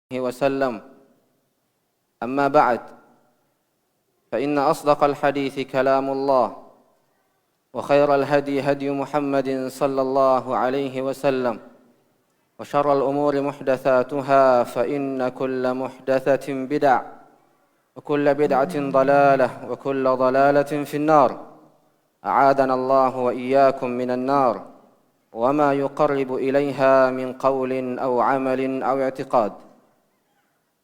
وسلم. أما بعد، فإن أصدق الحديث كلام الله، وخير الهدي هدي محمد صلى الله عليه وسلم، وشر الأمور محدثاتها، فإن كل محدثة بدع، وكل بدعة ضلالة، وكل ضلالة في النار. أعاذنا الله وإياكم من النار وما يقرب إليها من قول أو عمل أو اعتقاد.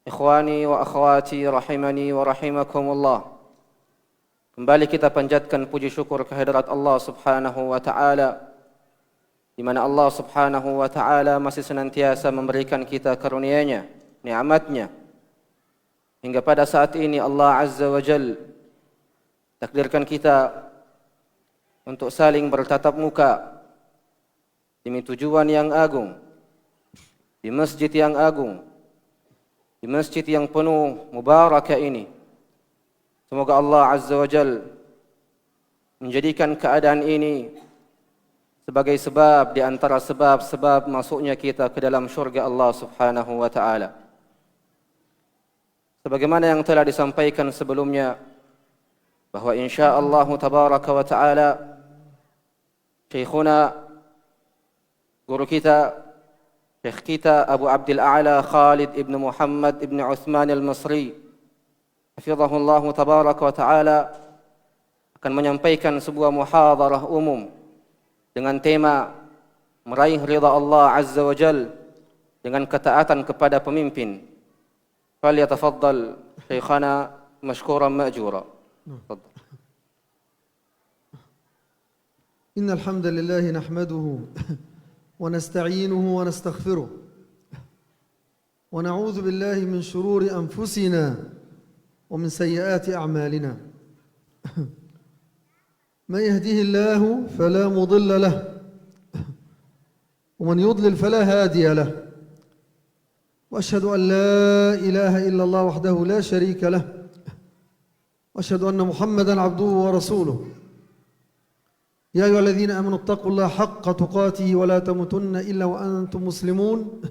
Ikhwani wa akhwati rahimani wa rahimakumullah. Kembali kita panjatkan puji syukur kehadirat Allah Subhanahu wa taala, di mana Allah Subhanahu wa taala masih senantiasa memberikan kita karunia-Nya, nikmat-Nya. Hingga pada saat ini Allah Azza wa Jalla takdirkan kita untuk saling bertatap muka demi tujuan yang agung, di masjid yang agung, di masjid yang penuh mubarakah ini. Semoga Allah Azza wa Jal menjadikan keadaan ini sebagai sebab di antara sebab-sebab masuknya kita ke dalam syurga Allah Subhanahu wa taala. Sebagaimana yang telah disampaikan sebelumnya, bahwa insyaallah tabaraka wa taala Syekhuna, guru kita, Syekh kita Abu Abdul A'la Khalid ibn Muhammad ibn Uthman al-Masri, hafizahullah tabaraka wa ta'ala, akan menyampaikan sebuah muhadarah umum dengan tema meraih ridha Allah Azza wa Jal dengan ketaatan kepada pemimpin. Falyatafaddal Syekhana mashkuran ma'jura. Tafadhal. Innal hamdalillah nahmaduhu ونستعينه ونستغفره ونعوذ بالله من شرور أنفسنا ومن سيئات أعمالنا. من يهده الله فلا مضل له ومن يضلل فلا هادي له، وأشهد أن لا إله إلا الله وحده لا شريك له، وأشهد أن محمدًا عبده ورسوله. يا أيها الذين آمنوا اتقوا الله حق تقاته ولا تموتن إلا وأنتم مسلمون.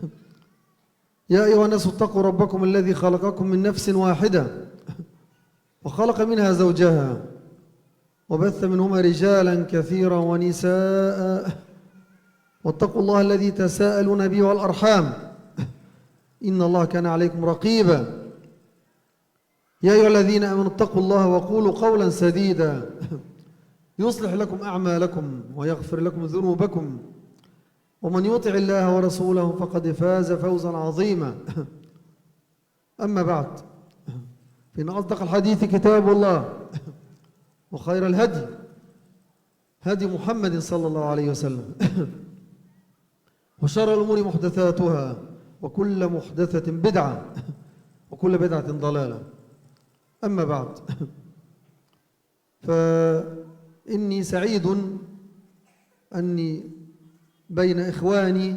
يا أيها الناس اتقوا ربكم الذي خلقكم من نفس واحدة وخلق منها زوجها وبث منهما رجالا كثيرا ونساء، واتقوا الله الذي تساءلون به والأرحام إن الله كان عليكم رقيبا. يا أيها الذين آمنوا اتقوا الله وقولوا قولا سديدا يصلح لكم أعمالكم ويغفر لكم ذنوبكم، ومن يطع الله ورسوله فقد فاز فوزا عظيما. أما بعد، فإن أصدق الحديث كتاب الله، وخير الهدي هدي محمد صلى الله عليه وسلم، وشر الأمور محدثاتها، وكل محدثة بدعة، وكل بدعة ضلالة. أما بعد، إني سعيد أني بين إخواني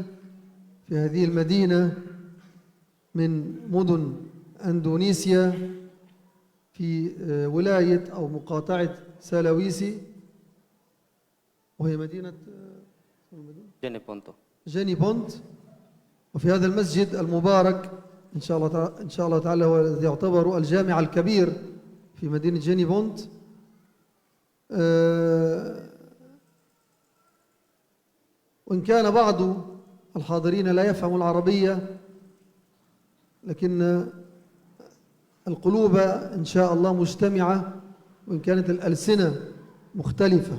في هذه المدينة من مدن أندونيسيا في ولاية أو مقاطعة سلاويسي، وهي مدينة جيني بونت. وفي هذا المسجد المبارك إن شاء الله تعالى هو الذي يعتبر الجامع الكبير في مدينة جيني بونت. وإن كان بعض الحاضرين لا يفهم العربية، لكن القلوب إن شاء الله مجتمعة، وإن كانت الألسنة مختلفة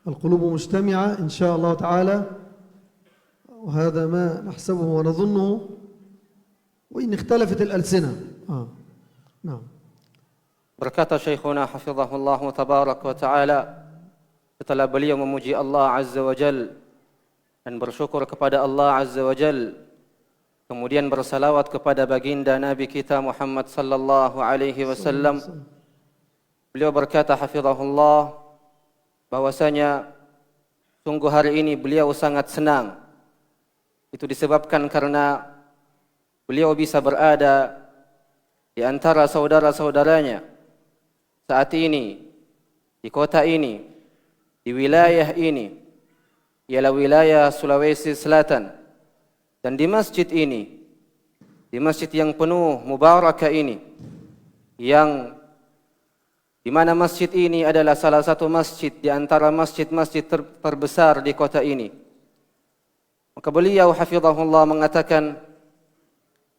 القلوب مجتمعة إن شاء الله تعالى، وهذا ما نحسبه ونظنه، وإن اختلفت الألسنة. نعم. Berkata Syekhuna hafizahullah tabarak wa ta'ala, setelah beliau memuji Allah Azza wa Jal dan bersyukur kepada Allah Azza wa Jal, kemudian bersalawat kepada baginda Nabi kita Muhammad sallallahu alaihi wasallam, beliau berkata hafizahullah bahwasanya sungguh hari ini beliau sangat senang. Itu disebabkan karena beliau bisa berada di antara saudara-saudaranya saat ini, di kota ini, di wilayah ini, ialah wilayah Sulawesi Selatan. Dan di masjid ini di masjid yang penuh mubarakah ini, yang di mana masjid ini adalah salah satu masjid di antara masjid-masjid terbesar di kota ini. Maka beliau hafizahullah mengatakan,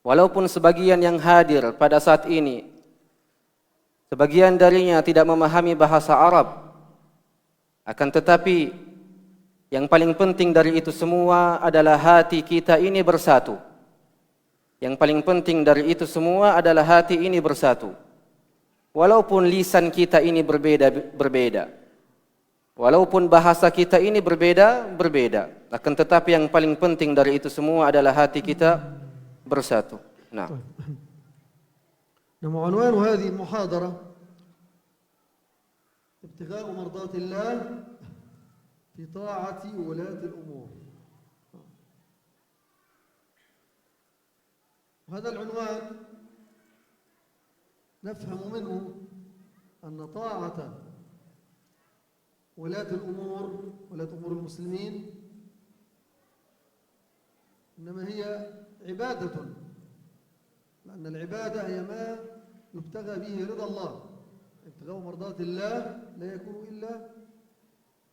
walaupun sebagian yang hadir pada saat ini, sebagian darinya tidak memahami bahasa Arab, akan tetapi yang paling penting dari itu semua adalah hati kita ini bersatu. Yang paling penting dari itu semua adalah hati ini bersatu. Walaupun lisan kita ini berbeda, walaupun bahasa kita ini berbeda, akan tetapi yang paling penting dari itu semua adalah hati kita bersatu. Nah, عنوان هذه المحاضرة ابتغاء مرضات الله في طاعة ولاة الأمور. هذا العنوان نفهم منه أن طاعة ولاة الأمور، ولاة أمور المسلمين، إنما هي عبادة، لأن العبادة هي ما يبتغى به رضا الله. ابتغاء مرضات الله لا يكون إلا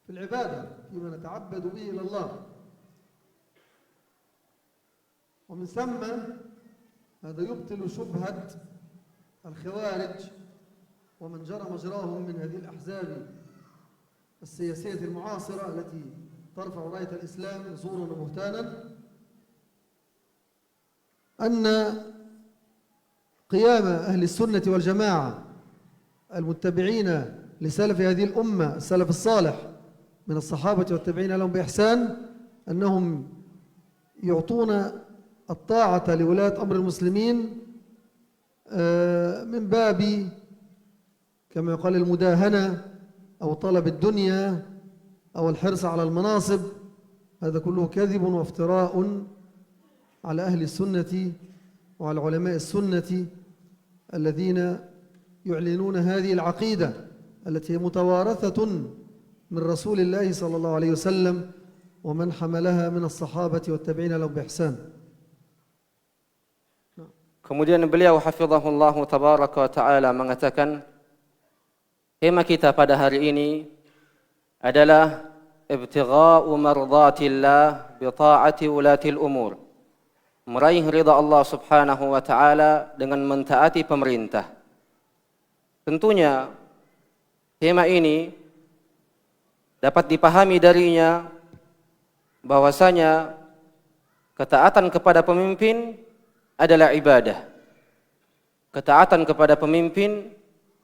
في العبادة، فيما نتعبد به إلى الله. ومن ثم هذا يبطل شبهة الخوارج ومن جرى مجراهم من هذه الأحزاب السياسية المعاصرة التي ترفع راية الإسلام زورا وبهتانا، أن قيام أهل السنة والجماعة المتبعين لسلف هذه الأمة السلف الصالح من الصحابة والتابعين لهم بإحسان أنهم يعطون الطاعة لولاة أمر المسلمين من باب كما يقال المداهنة أو طلب الدنيا أو الحرص على المناصب. هذا كله كذب وافتراء على أهل السنة وعلى علماء السنة الذين يعلنون هذه العقيدة التي هي متوارثة من رسول الله صلى الله عليه وسلم ومن حملها من الصحابة والتابعين لهم بإحسان. kemudian beliau hafizahullah tabaraka wa ta'ala mengatakan, tema kita pada hari ini adalah ibtigha'u mardatillah bi ta'ati ulatil umur, meraih ridha Allah subhanahu wa ta'ala dengan mentaati pemerintah. Tentunya tema ini dapat dipahami darinya bahwasanya ketaatan kepada pemimpin adalah ibadah. Ketaatan kepada pemimpin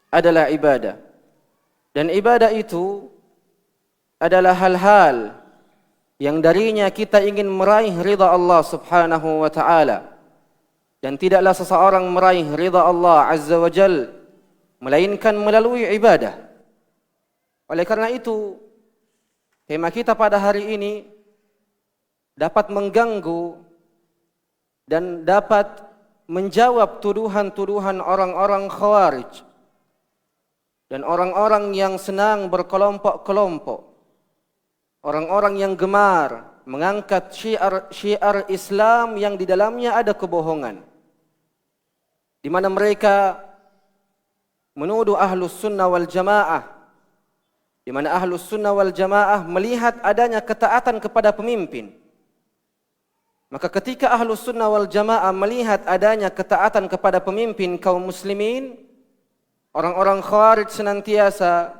adalah ibadah. Dan ibadah itu adalah hal-hal yang darinya kita ingin meraih ridha Allah subhanahu wa ta'ala. Dan tidaklah seseorang meraih ridha Allah azza wa jal melainkan melalui ibadah. Oleh karena itu, tema kita pada hari ini dapat mengganggu dan dapat menjawab tuduhan-tuduhan orang-orang khawarij dan orang-orang yang senang berkelompok-kelompok, orang-orang yang gemar mengangkat syiar Islam yang di dalamnya ada kebohongan, di mana mereka menuduh ahlus sunnah wal jamaah, di mana ahlus sunnah wal jamaah melihat adanya ketaatan kepada pemimpin. Maka ketika ahlus sunnah wal jamaah melihat adanya ketaatan kepada pemimpin kaum muslimin, orang-orang khawarij senantiasa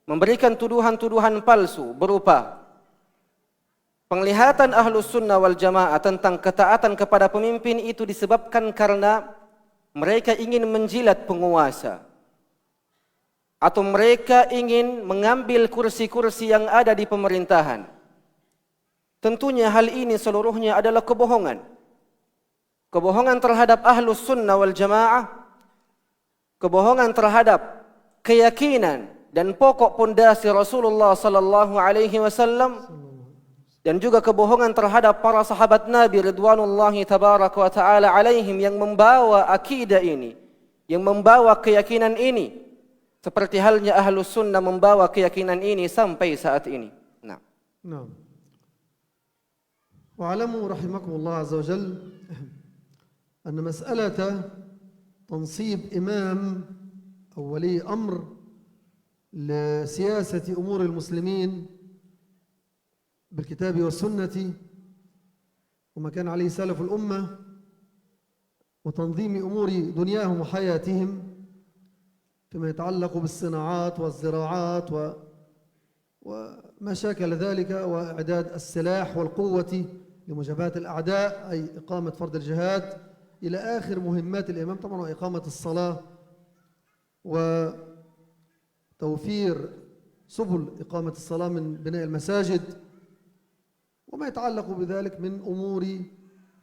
memberikan tuduhan-tuduhan palsu berupa penglihatan ahlus sunnah wal jamaah tentang ketaatan kepada pemimpin itu disebabkan karena mereka ingin menjilat penguasa, atau mereka ingin mengambil kursi-kursi yang ada di pemerintahan. Tentunya hal ini seluruhnya adalah kebohongan. Kebohongan terhadap ahlus sunnah wal jamaah, kebohongan terhadap keyakinan dan pokok pondasi Rasulullah sallallahu alaihi wasallam, dan juga kebohongan terhadap para sahabat Nabi ridwanullahi tabaraka wa taala alaihim yang membawa akidah ini, yang membawa keyakinan ini, seperti halnya ahlus sunnah membawa keyakinan ini sampai saat ini. Nah. واعلموا رحمكم الله عز وجل أن مسألة تنصيب إمام أو ولي أمر لسياسة أمور المسلمين بالكتاب والسنة وما كان عليه سلف الأمة وتنظيم أمور دنياهم وحياتهم فيما يتعلق بالصناعات والزراعات وما شاكل ذلك، وإعداد السلاح والقوة لمجابهة الأعداء، أي إقامة فرض الجهاد إلى آخر مهمات الإمام طبعا، وإقامة الصلاة وتوفير سبل إقامة الصلاة من بناء المساجد وما يتعلق بذلك من أمور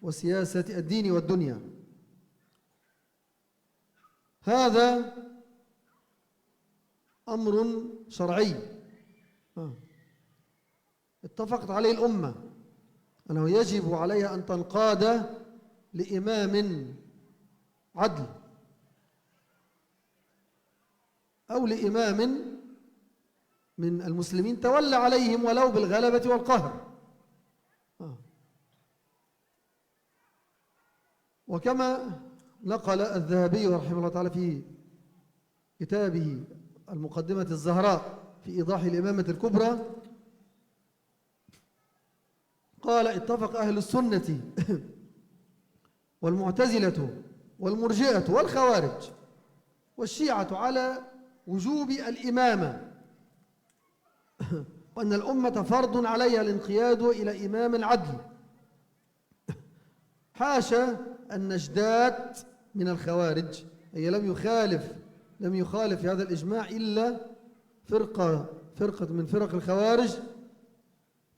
وسياسة الدين والدنيا. هذا أمر شرعي اتفقت عليه الأمة أنه يجب عليها أن تنقاد لإمام عدل أو لإمام من المسلمين تولى عليهم ولو بالغلبة والقهر. وكما نقل الذهبي رحمه الله تعالى في كتابه المقدمة الزهراء في إيضاح الإمامة الكبرى قال: اتفق أهل السنة والمعتزلة والمرجئة والخوارج والشيعة على وجوب الإمامة، وأن الأمة فرض عليها الانقياد إلى إمام عدل. حاشا النجدات من الخوارج، هي لم يخالف في هذا الإجماع إلا فرقة من فرق الخوارج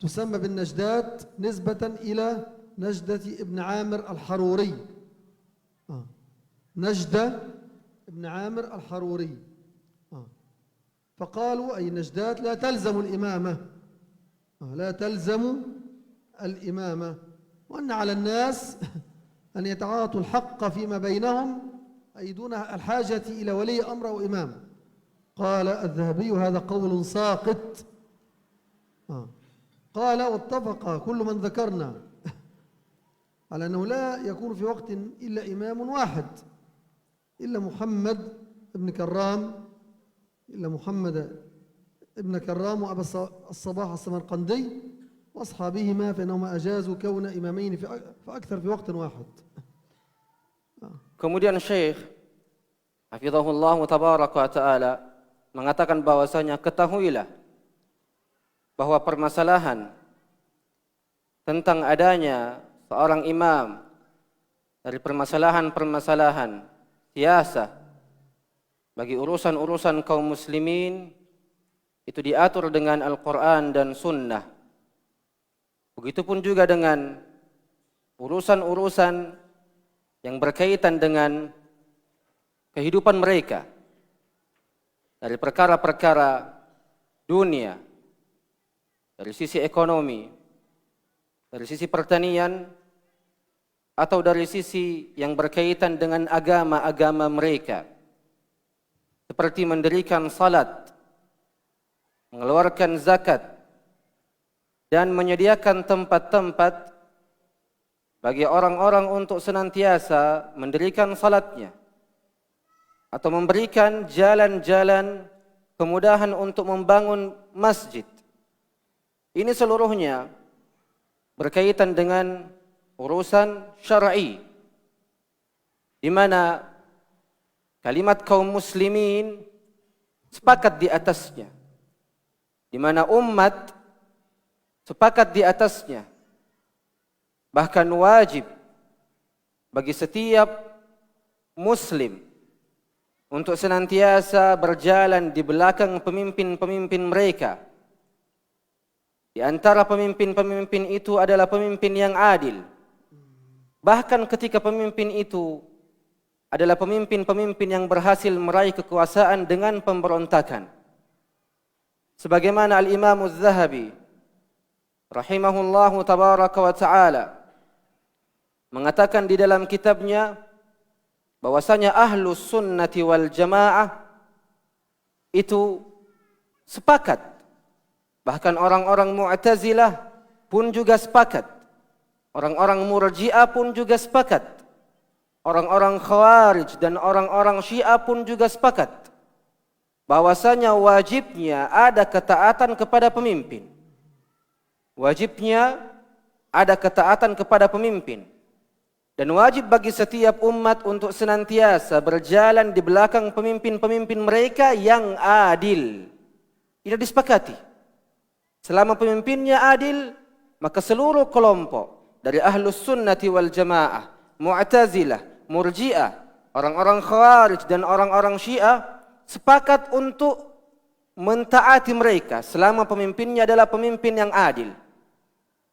تسمى بالنجدات نسبة إلى نجدة ابن عامر الحروري. نجدة ابن عامر الحروري. فقالوا أي النجدات لا تلزم الإمامة، لا تلزم الإمامة، وأن على الناس أن يتعاطوا الحق فيما بينهم أي دون الحاجة إلى ولي أمر أو إمام. قال الذهبي: هذا قول ساقط. قال: واتفق كل من ذكرنا على أنه لا يكون في وقت إلا إمام واحد إلا محمد ابن كرام وأبا الصباح السمرقندي وأصحابهما، فإنهما أجازوا كون إمامين فأكثر في وقت واحد. Kemudian Syekh hafizahullah tabaraka wa ta'ala mengatakan bahwasanya ketahuilah bahwa permasalahan tentang adanya seorang imam dari permasalahan-permasalahan siasah bagi urusan-urusan kaum muslimin itu diatur dengan Al-Quran dan Sunnah. Begitupun juga dengan urusan-urusan yang berkaitan dengan kehidupan mereka dari perkara-perkara dunia, dari sisi ekonomi, dari sisi pertanian, atau dari sisi yang berkaitan dengan agama-agama mereka, seperti mendirikan salat, mengeluarkan zakat, dan menyediakan tempat-tempat bagi orang-orang untuk senantiasa mendirikan salatnya, atau memberikan jalan-jalan kemudahan untuk membangun masjid. Ini seluruhnya berkaitan dengan urusan syar'i, di mana kalimat kaum muslimin sepakat di atasnya, di mana umat sepakat di atasnya. Bahkan wajib bagi setiap muslim untuk senantiasa berjalan di belakang pemimpin-pemimpin mereka. Di antara pemimpin-pemimpin itu adalah pemimpin yang adil. Bahkan ketika pemimpin itu adalah pemimpin-pemimpin yang berhasil meraih kekuasaan dengan pemberontakan. Sebagaimana Al-Imam Az-Zahabi rahimahullahu tabaraka wa ta'ala mengatakan di dalam kitabnya bahwasanya ahlus sunnati wal jamaah itu sepakat, bahkan orang-orang Mu'tazilah pun juga sepakat, orang-orang Murji'ah pun juga sepakat orang-orang Khawarij dan orang-orang Syiah pun juga sepakat bahwasanya wajibnya ada ketaatan kepada pemimpin. Wajibnya ada ketaatan kepada pemimpin. Dan wajib bagi setiap umat untuk senantiasa berjalan di belakang pemimpin-pemimpin mereka yang adil. Ini disepakati. Selama pemimpinnya adil, maka seluruh kelompok dari Ahlus Sunnati wal Jamaah, Mu'tazilah, Murji'ah, orang-orang Khawarij dan orang-orang Syiah sepakat untuk mentaati mereka selama pemimpinnya adalah pemimpin yang adil.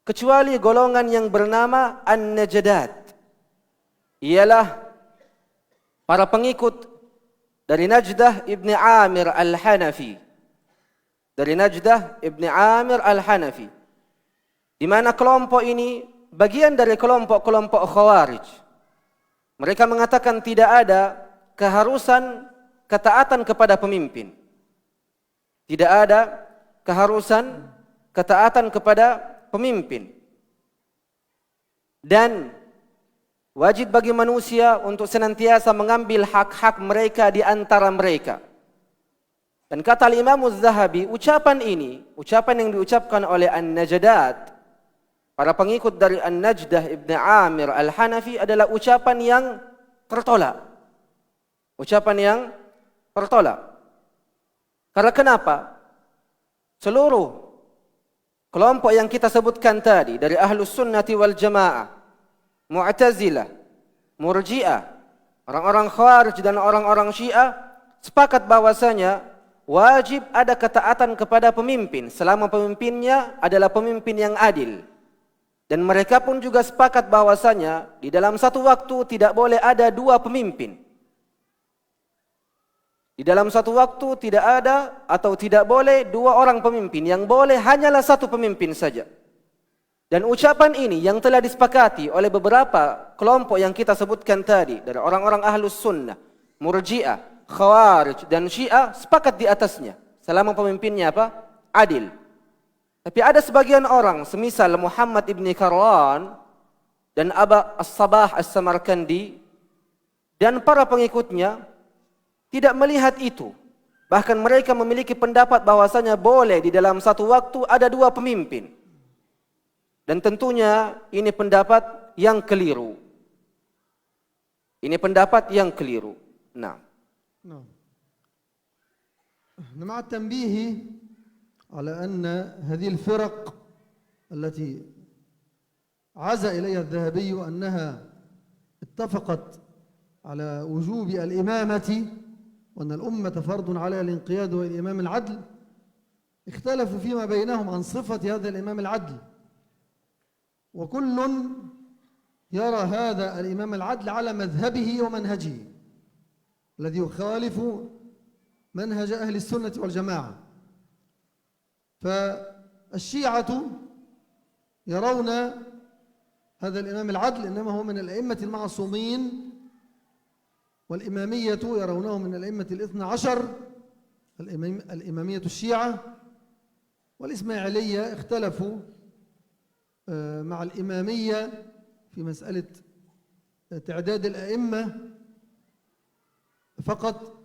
Kecuali golongan yang bernama An-Najdat. Ialah para pengikut dari Najdah ibni Amir al-Hanafi. Dari Najdah ibni Amir al-Hanafi. Di mana kelompok ini bagian dari kelompok-kelompok Khawarij. Mereka mengatakan tidak ada keharusan ketaatan kepada pemimpin. Tidak ada keharusan ketaatan kepada pemimpin. Dan wajib bagi manusia untuk senantiasa mengambil hak-hak mereka di antara mereka. Dan kata Imam Az-Zahabi, ucapan ini, ucapan yang diucapkan oleh An-Najdat, para pengikut dari An-Najdah ibn Amir al-Hanafi adalah ucapan yang tertolak. Ucapan yang tertolak. Karena kenapa? Seluruh kelompok yang kita sebutkan tadi, dari Ahlus Sunnati wal Jamaah, Mu'tazilah, Murji'ah, orang-orang Khawarij dan orang-orang Syiah sepakat bahwasanya wajib ada ketaatan kepada pemimpin selama pemimpinnya adalah pemimpin yang adil. Dan mereka pun juga sepakat bahwasanya di dalam satu waktu tidak boleh ada dua pemimpin. Di dalam satu waktu tidak ada atau tidak boleh dua orang pemimpin, yang boleh hanyalah satu pemimpin saja. Dan ucapan ini yang telah disepakati oleh beberapa kelompok yang kita sebutkan tadi, dari orang-orang Ahlus Sunnah, Murji'ah, Khawarij dan Syiah sepakat di atasnya selama pemimpinnya apa? Adil. Tapi ada sebagian orang semisal Muhammad ibn Karwan dan Aba As-Sabah As-Samarkandi dan para pengikutnya tidak melihat itu. Bahkan mereka memiliki pendapat bahwasanya boleh di dalam satu waktu ada dua pemimpin. Dan tentunya ini pendapat yang keliru. Ini pendapat yang keliru. Nah. مع التنبيه على أن هذه الفرق التي عزى إليها الذهبي أنها اتفقت على وجوب الإمامة وأن الأمة فرض عليها الانقياد والإمام العدل، اختلفوا فيما بينهم عن صفة هذا الإمام العدل. وكل يرى هذا الإمام العدل على مذهبه ومنهجه الذي يخالف منهج أهل السنة والجماعة. فالشيعة يرون هذا الإمام العدل إنما هو من الأئمة المعصومين، والإمامية يرونه من الأئمة الاثنى عشر، الإمامية الشيعة. والإسماعيلية اختلفوا مع الإمامية في مسألة تعداد الأئمة فقط،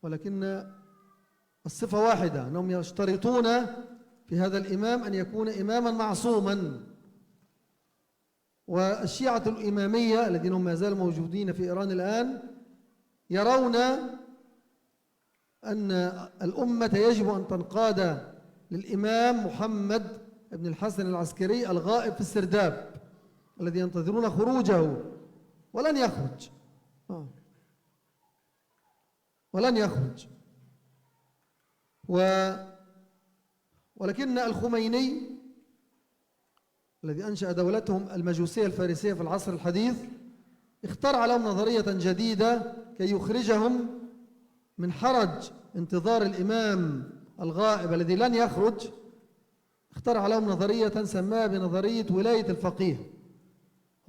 ولكن الصفة واحدة، أنهم يشترطون في هذا الإمام أن يكون إماما معصوما. والشيعة الإمامية الذين هم ما زالوا موجودين في إيران الآن يرون أن الأمة يجب أن تنقاد للإمام محمد بن الحسن العسكري الغائب في السرداب الذي ينتظرون خروجه ولن يخرج ولن يخرج. ولكن الخميني الذي أنشأ دولتهم المجوسية الفارسية في العصر الحديث اخترع لهم نظرية جديدة كي يخرجهم من حرج انتظار الإمام الغائب الذي لن يخرج. اخترع لهم نظرية سماها بنظرية ولاية الفقيه،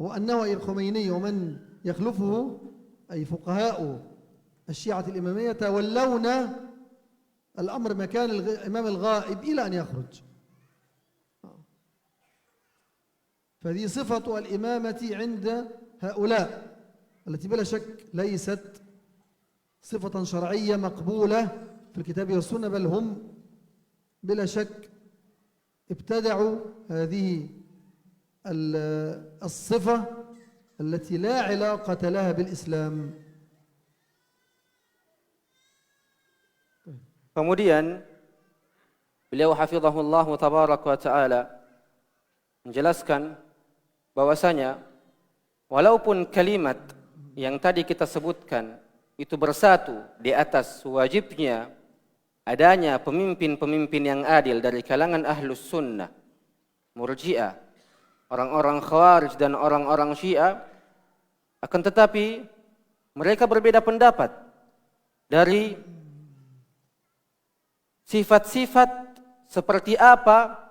هو أنه الخميني ومن يخلفه أي فقهاء الشيعة الإمامية يتولون الأمر مكان الإمام الغائب إلى أن يخرج. فهذه صفة الإمامة عند هؤلاء. التي بلا شك ليست صفة شرعية مقبولة في الكتاب والسنة، بل هم بلا شك ابتدعوا هذه الصفة التي لا علاقة لها بالإسلام. Kemudian beliau hafizahullah tabaraka wa ta'ala menjelaskan bahwasanya walaupun kalimat yang tadi kita sebutkan itu bersatu di atas wajibnya adanya pemimpin-pemimpin yang adil dari kalangan ahlus sunnah, murji'ah, orang-orang khawarij dan orang-orang syiah, akan tetapi mereka berbeda pendapat dari sifat-sifat seperti apa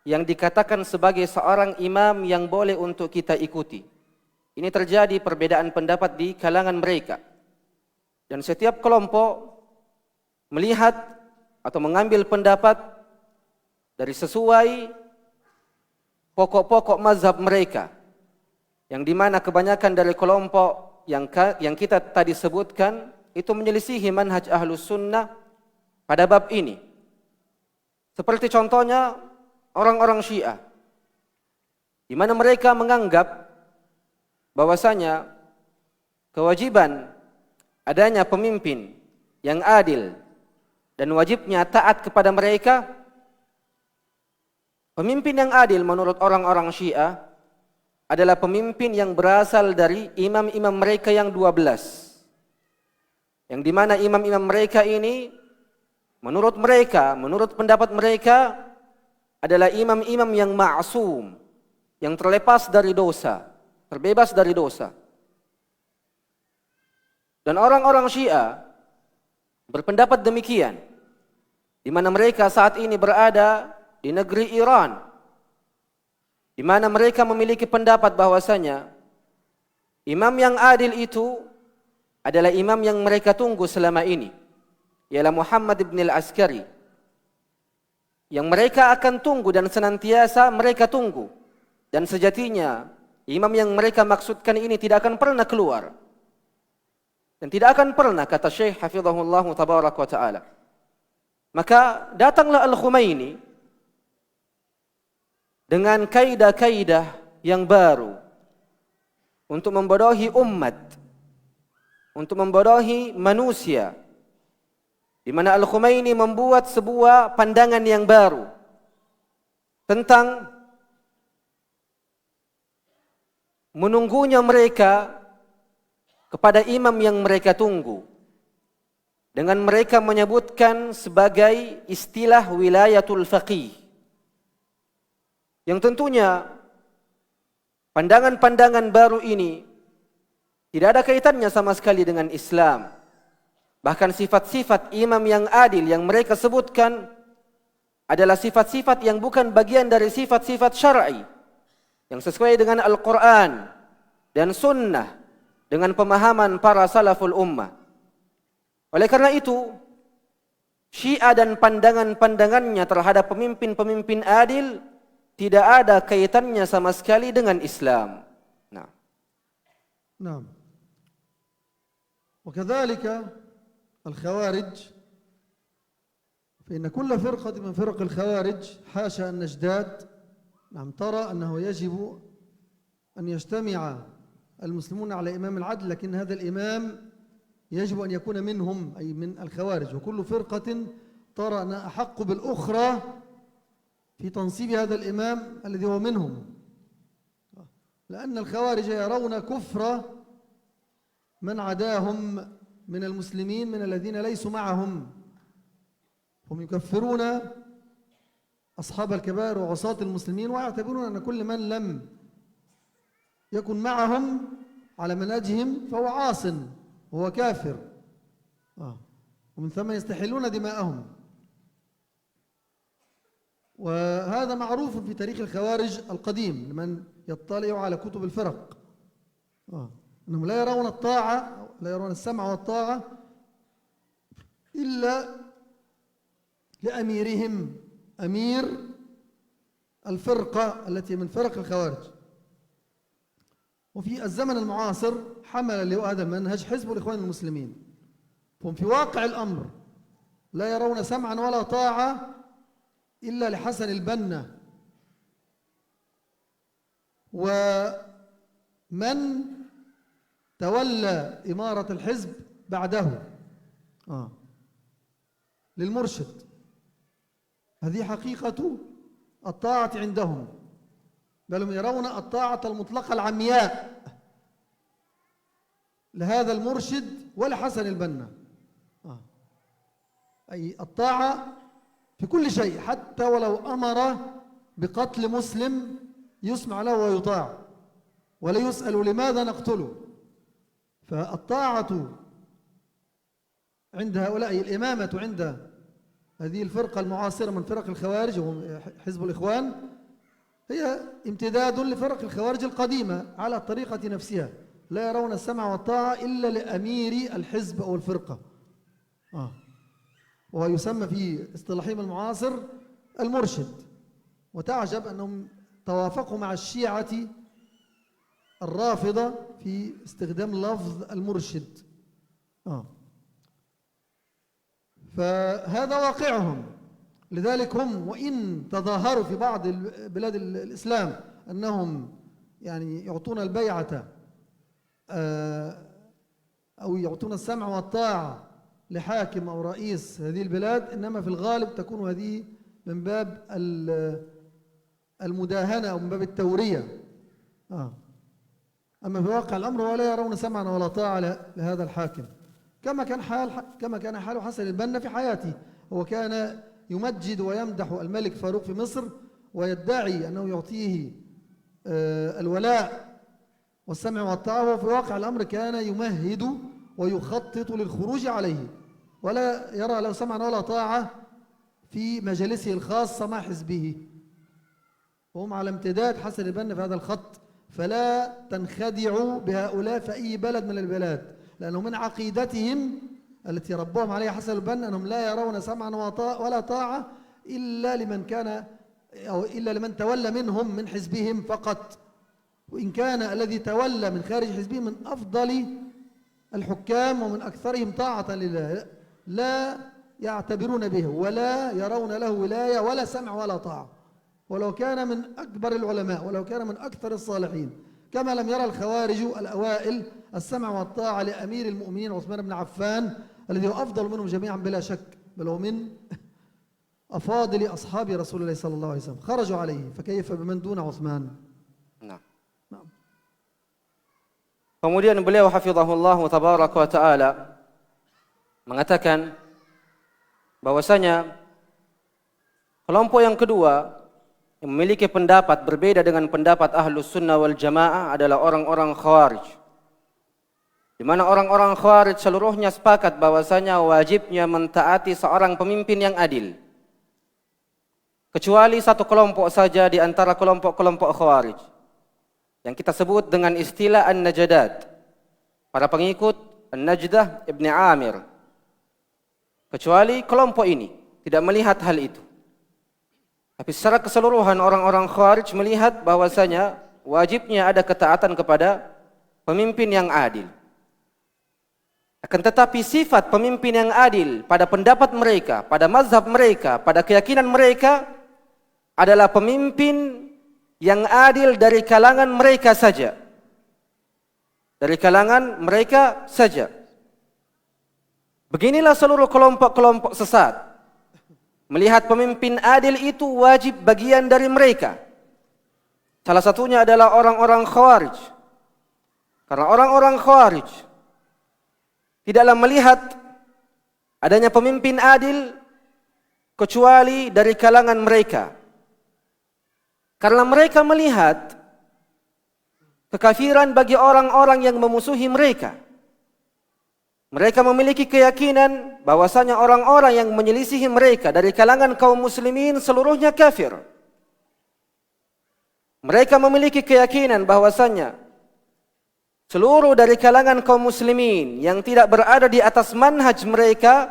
yang dikatakan sebagai seorang imam yang boleh untuk kita ikuti. Ini terjadi perbedaan pendapat di kalangan mereka. Dan setiap kelompok melihat atau mengambil pendapat dari sesuai pokok-pokok mazhab mereka, yang dimana kebanyakan dari kelompok yang kita tadi sebutkan itu menyelisihi manhaj ahlus sunnah pada bab ini. Seperti contohnya orang-orang Syiah, di mana mereka menganggap bahwasanya kewajiban adanya pemimpin yang adil dan wajibnya taat kepada mereka. Pemimpin yang adil menurut orang-orang Syiah adalah pemimpin yang berasal dari imam-imam mereka yang 12. Yang dimana imam-imam mereka ini menurut pendapat mereka adalah imam-imam yang ma'sum, yang terlepas dari dosa, terbebas dari dosa. Dan orang-orang Syiah berpendapat demikian, di mana mereka saat ini berada di negeri Iran, di mana mereka memiliki pendapat bahwasanya imam yang adil itu adalah imam yang mereka tunggu selama ini, ialah Muhammad ibn al-Askari, yang mereka akan tunggu dan senantiasa mereka tunggu. Dan sejatinya imam yang mereka maksudkan ini tidak akan pernah keluar, dan tidak akan pernah, kata Syekh hafizahullah tabaraka wa ta'ala. Maka datanglah Al-Khumaini dengan kaidah-kaidah yang baru untuk membodohi umat, untuk membodohi manusia, di mana Al-Khumaini membuat sebuah pandangan yang baru tentang menunggunya mereka kepada imam yang mereka tunggu, dengan mereka menyebutkan sebagai istilah wilayatul faqih, yang tentunya pandangan-pandangan baru ini tidak ada kaitannya sama sekali dengan Islam. Bahkan sifat-sifat imam yang adil yang mereka sebutkan adalah sifat-sifat yang bukan bagian dari sifat-sifat syar'i, yang sesuai dengan Al-Quran dan Sunnah, dengan pemahaman para salaful ummah. Oleh karena itu, Syiah dan pandangan-pandangannya terhadap pemimpin-pemimpin adil tidak ada kaitannya sama sekali dengan Islam. Nah. وكذلك الخوارج، فإن كل فرقة من فرق الخوارج حاشا النجداد ترى أنه يجب أن يجتمع المسلمون على إمام العدل، لكن هذا الإمام يجب أن يكون منهم، أي من الخوارج. وكل فرقة ترى أنها أحق بالأخرى في تنصيب هذا الإمام الذي هو منهم، لأن الخوارج يرون كفر من عداهم من المسلمين من الذين ليسوا معهم، هم يكفرون أصحاب الكبائر وعصاة المسلمين، ويعتبرون أن كل من لم يكن معهم على منهجهم فهو عاص وهو كافر، ومن ثم يستحلون دماءهم. وهذا معروف في تاريخ الخوارج القديم لمن يطلع على كتب الفرق، أنهم لا يرون الطاعة، لا يرون السمع والطاعة إلا لأميرهم، أمير الفرقة التي من فرق الخوارج. وفي الزمن المعاصر حمل هذا المنهج حزب الإخوان المسلمين. هم في واقع الأمر لا يرون سمعا ولا طاعة إلا لحسن البنا ومن تولى إمارة الحزب بعده للمرشد. هذه حقيقة الطاعة عندهم، بل هم يرون الطاعة المطلقة العمياء لهذا المرشد ولحسن البنا. أي الطاعة في كل شيء، حتى ولو أمر بقتل مسلم يسمع له ويطاع ولا يسأل لماذا نقتله. فالطاعة عند هؤلاء، الإمامة عند هذه الفرقة المعاصرة من فرق الخوارج وهم حزب الإخوان، هي امتداد لفرق الخوارج القديمة على الطريقة نفسها. لا يرون السمع والطاعة إلا لأمير الحزب أو الفرقة، وهو يسمى في اصطلاحهم المعاصر المرشد. وتعجب أنهم توافقوا مع الشيعة الرافضة في استخدام لفظ المرشد. فهذا واقعهم. لذلك هم وإن تظاهروا في بعض بلاد الإسلام أنهم يعني يعطون البيعة أو يعطون السمع والطاعة لحاكم أو رئيس هذه البلاد، إنما في الغالب تكون هذه من باب المداهنة أو من باب التورية. أما في واقع الأمر ولا يرون سمعا ولا طاعة لهذا الحاكم، كما كان حال حسن البنا في حياته. هو كان يمجد ويمدح الملك فاروق في مصر ويدعي أنه يعطيه الولاء والسمع والطاعة، وفي واقع الأمر كان يمهد ويخطط للخروج عليه، ولا يرى له سمعا ولا طاعة في مجالسه الخاصة مع حزبه. وهم على امتداد حسن البنا في هذا الخط. فلا تنخدعوا بهؤلاء في أي بلد من البلاد، لأنه من عقيدتهم التي ربهم عليها حسن البنا أنهم لا يرون سمعا ولا طاعة إلا لمن كان أو إلا لمن تولى منهم من حزبهم فقط. وإن كان الذي تولى من خارج حزبهم من أفضل الحكام ومن أكثرهم طاعة لله، لا يعتبرون به ولا يرون له ولاية ولا سمع ولا طاعة، ولو كان من أكبر العلماء ولو كان من أكثر الصالحين. كما لم يرى الخوارج الأوائل السمع والطاعة لأمير المؤمنين عثمان بن عفان الذي هو أفضل منهم جميعا بلا شك، بل هو من أفاضل أصحاب رسول الله صلى الله عليه وسلم، خرجوا عليه، فكيف بمن دون عثمان. Nah. Kemudian beliau hafizahullah tabaraka wa ta'ala mengatakan bahwasanya kelompok yang kedua yang memiliki pendapat berbeda dengan pendapat Ahlus Sunnah wal Jamaah adalah orang-orang Khawarij. Di mana orang-orang Khawarij seluruhnya sepakat bahwasanya wajibnya mentaati seorang pemimpin yang adil. Kecuali satu kelompok saja di antara kelompok-kelompok Khawarij yang kita sebut dengan istilah An-Najadat, para pengikut An-Najdah Ibn Amir. Kecuali kelompok ini tidak melihat hal itu. Tapi secara keseluruhan orang-orang Khawarij melihat bahwasanya wajibnya ada ketaatan kepada pemimpin yang adil. Akan tetapi sifat pemimpin yang adil pada pendapat mereka, pada mazhab mereka, pada keyakinan mereka adalah pemimpin yang adil dari kalangan mereka saja. Dari kalangan mereka saja. Beginilah seluruh kelompok-kelompok sesat. Melihat pemimpin adil itu wajib bagian dari mereka. Salah satunya adalah orang-orang Khawarij. Karena orang-orang Khawarij tidaklah melihat adanya pemimpin adil kecuali dari kalangan mereka. Karena mereka melihat kekafiran bagi orang-orang yang memusuhi mereka. Mereka memiliki keyakinan bahwasanya orang-orang yang menyelisihi mereka dari kalangan kaum muslimin seluruhnya kafir. Mereka memiliki keyakinan bahwasanya seluruh dari kalangan kaum muslimin yang tidak berada di atas manhaj mereka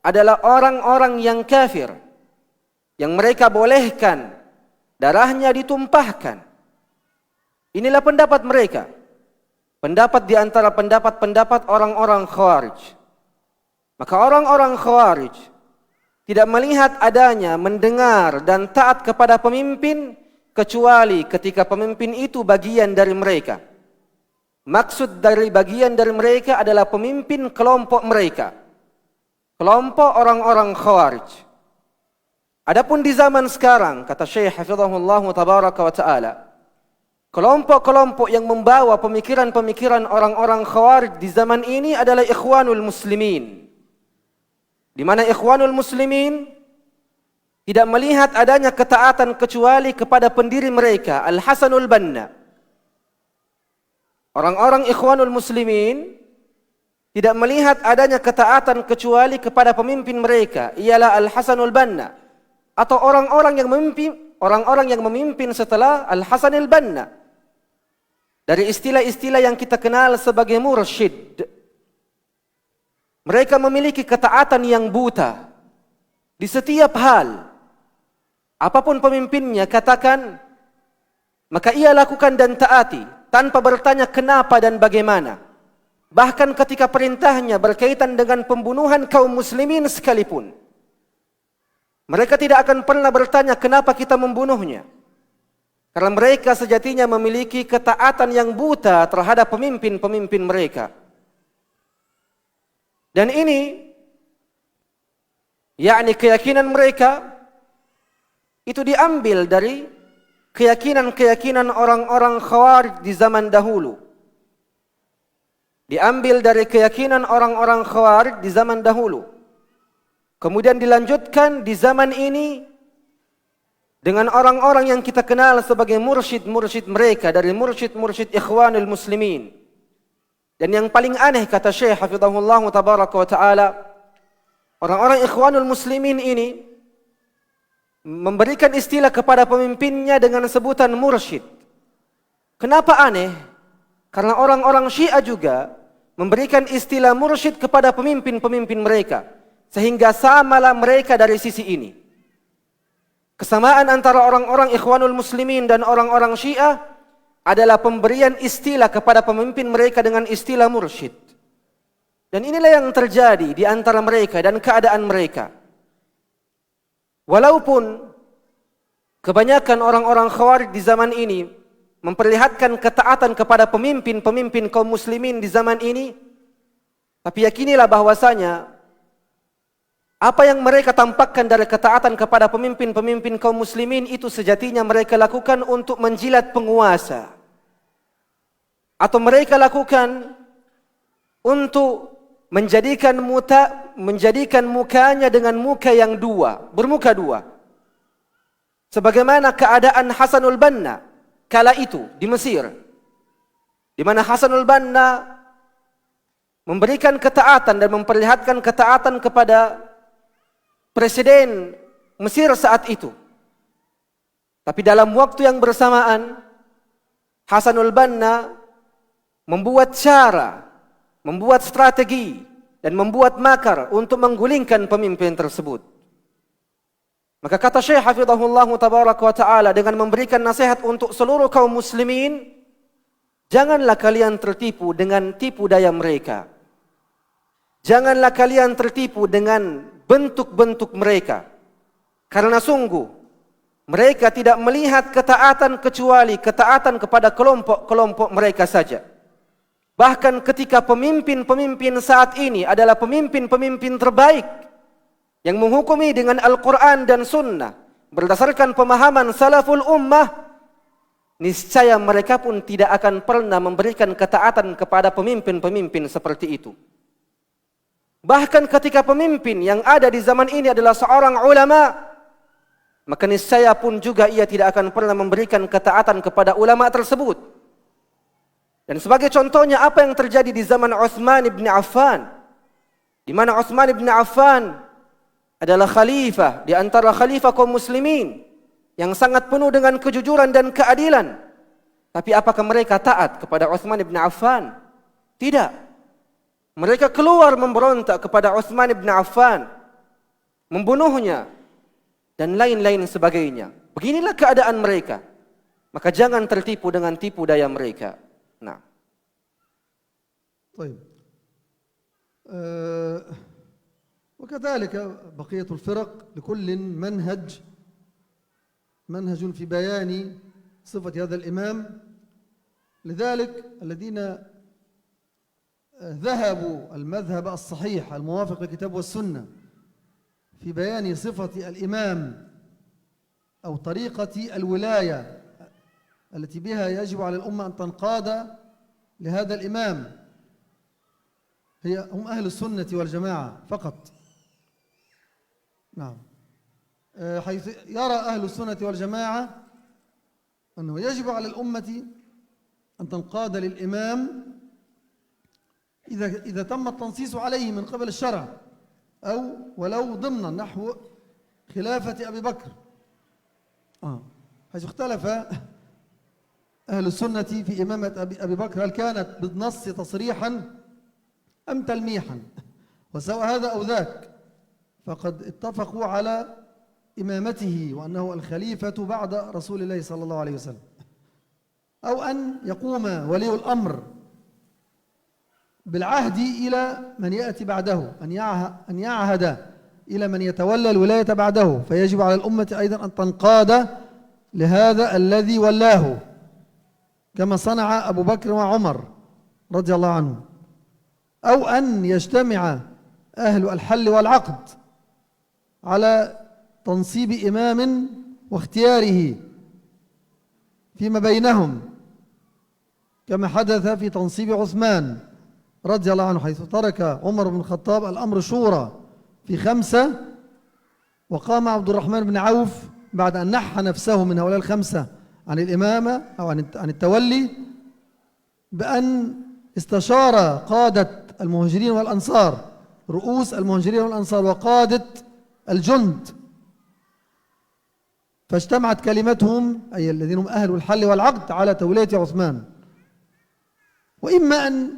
adalah orang-orang yang kafir, yang mereka bolehkan darahnya ditumpahkan. Inilah pendapat mereka. pendapat di antara pendapat-pendapat orang-orang Khawarij. Maka orang-orang Khawarij tidak melihat adanya mendengar dan taat kepada pemimpin kecuali ketika pemimpin itu bagian dari mereka. Maksud dari bagian dari mereka adalah pemimpin kelompok mereka, kelompok orang-orang Khawarij. Adapun di zaman sekarang, kata Syekh hafizahullah tabaraka wa ta'ala, kelompok-kelompok yang membawa pemikiran-pemikiran orang-orang Khawarij di zaman ini adalah Ikhwanul Muslimin, di mana Ikhwanul Muslimin tidak melihat adanya ketaatan kecuali kepada pendiri mereka, Al-Hasanul Banna. Orang-orang Ikhwanul Muslimin tidak melihat adanya ketaatan kecuali kepada pemimpin mereka, ialah Al-Hasanul Banna, atau orang-orang yang memimpin setelah Al-Hasanul Banna. Dari istilah-istilah yang kita kenal sebagai mursyid. Mereka memiliki ketaatan yang buta di setiap hal. Apapun pemimpinnya katakan, maka ia lakukan dan taati tanpa bertanya kenapa dan bagaimana. Bahkan ketika perintahnya berkaitan dengan pembunuhan kaum muslimin sekalipun, mereka tidak akan pernah bertanya kenapa kita membunuhnya. Karena mereka sejatinya memiliki ketaatan yang buta terhadap pemimpin-pemimpin mereka. Dan ini, yakni keyakinan mereka, itu diambil dari keyakinan-keyakinan orang-orang Khawarij di zaman dahulu. Diambil dari keyakinan orang-orang Khawarij di zaman dahulu. Kemudian dilanjutkan di zaman ini dengan orang-orang yang kita kenal sebagai mursyid-mursyid mereka, dari mursyid-mursyid Ikhwanul Muslimin. Dan yang paling aneh, kata Syekh hafizahullah tabaraka wa ta'ala, orang-orang Ikhwanul Muslimin ini memberikan istilah kepada pemimpinnya dengan sebutan mursyid. Kenapa aneh? Karena orang-orang Syiah juga memberikan istilah mursyid kepada pemimpin-pemimpin mereka, sehingga samalah mereka dari sisi ini. Kesamaan antara orang-orang Ikhwanul Muslimin dan orang-orang Syiah adalah pemberian istilah kepada pemimpin mereka dengan istilah mursyid. Dan inilah yang terjadi di antara mereka dan keadaan mereka. Walaupun kebanyakan orang-orang Khawarij di zaman ini memperlihatkan ketaatan kepada pemimpin-pemimpin kaum muslimin di zaman ini, tapi yakinilah bahwasanya apa yang mereka tampakkan dari ketaatan kepada pemimpin-pemimpin kaum muslimin itu sejatinya mereka lakukan untuk menjilat penguasa, atau mereka lakukan untuk menjadikan mukanya dengan muka yang bermuka dua. Sebagaimana keadaan Hasanul Banna kala itu di Mesir, di mana Hasanul Banna memberikan ketaatan dan memperlihatkan ketaatan kepada presiden Mesir saat itu. Tapi dalam waktu yang bersamaan, Hasanul Banna membuat cara, membuat strategi, dan membuat makar untuk menggulingkan pemimpin tersebut. Maka kata Syekh hafizahullah tabaraka wa ta'ala dengan memberikan nasihat untuk seluruh kaum muslimin, janganlah kalian tertipu dengan tipu daya mereka. Janganlah kalian tertipu dengan bentuk-bentuk mereka. Karena sungguh mereka tidak melihat ketaatan kecuali ketaatan kepada kelompok-kelompok mereka saja. Bahkan ketika pemimpin-pemimpin saat ini adalah pemimpin-pemimpin terbaik yang menghukumi dengan Al-Quran dan Sunnah berdasarkan pemahaman salaful ummah, niscaya mereka pun tidak akan pernah memberikan ketaatan kepada pemimpin-pemimpin seperti itu. Bahkan ketika pemimpin yang ada di zaman ini adalah seorang ulama, maka niscaya pun juga ia tidak akan pernah memberikan ketaatan kepada ulama tersebut. Dan sebagai contohnya apa yang terjadi di zaman Utsman bin Affan, di mana Utsman bin Affan adalah khalifah di antara khalifah kaum muslimin yang sangat penuh dengan kejujuran dan keadilan. Tapi apakah mereka taat kepada Utsman bin Affan? Tidak. Mereka keluar memberontak kepada Utsman bin Affan, membunuhnya dan lain-lain sebagainya. Beginilah keadaan mereka. Maka jangan tertipu dengan tipu daya mereka. Nah, طيب. وكذلك بقية الفرق لكل منهج في بيان صفة هذا الإمام. لذلك الذين ذهبوا المذهب الصحيح الموافق للكتاب والسنة في بيان صفة الإمام أو طريقة الولاية التي بها يجب على الأمة أن تنقاد لهذا الإمام هم أهل السنة والجماعة فقط. نعم. حيث يرى أهل السنة والجماعة أنه يجب على الأمة أن تنقاد للإمام إذا تم التنصيص عليه من قبل الشرع أو ولو ضمن نحو خلافة أبي بكر. حيث اختلف أهل السنة في إمامة أبي بكر، هل كانت بالنص تصريحا أم تلميحا؟ وسواء هذا أو ذاك فقد اتفقوا على إمامته وأنه الخليفة بعد رسول الله صلى الله عليه وسلم، أو أن يقوم ولي الأمر بالعهد إلى من يأتي بعده، أن يعهد إلى من يتولى الولاية بعده، فيجب على الأمة أيضا أن تنقاد لهذا الذي ولاه كما صنع أبو بكر وعمر رضي الله عنه، أو أن يجتمع أهل الحل والعقد على تنصيب إمام واختياره فيما بينهم كما حدث في تنصيب عثمان رضي الله عنه، حيث ترك عمر بن الخطاب الأمر شورى في 5، وقام عبد الرحمن بن عوف بعد أن نحى نفسه من هؤلاء 5 عن الإمامة أو عن التولي بأن استشار قادة المهاجرين والأنصار، رؤوس المهاجرين والأنصار وقادة الجند، فاجتمعت كلمتهم أي الذين هم أهل الحل والعقد على تولية عثمان. وإما أن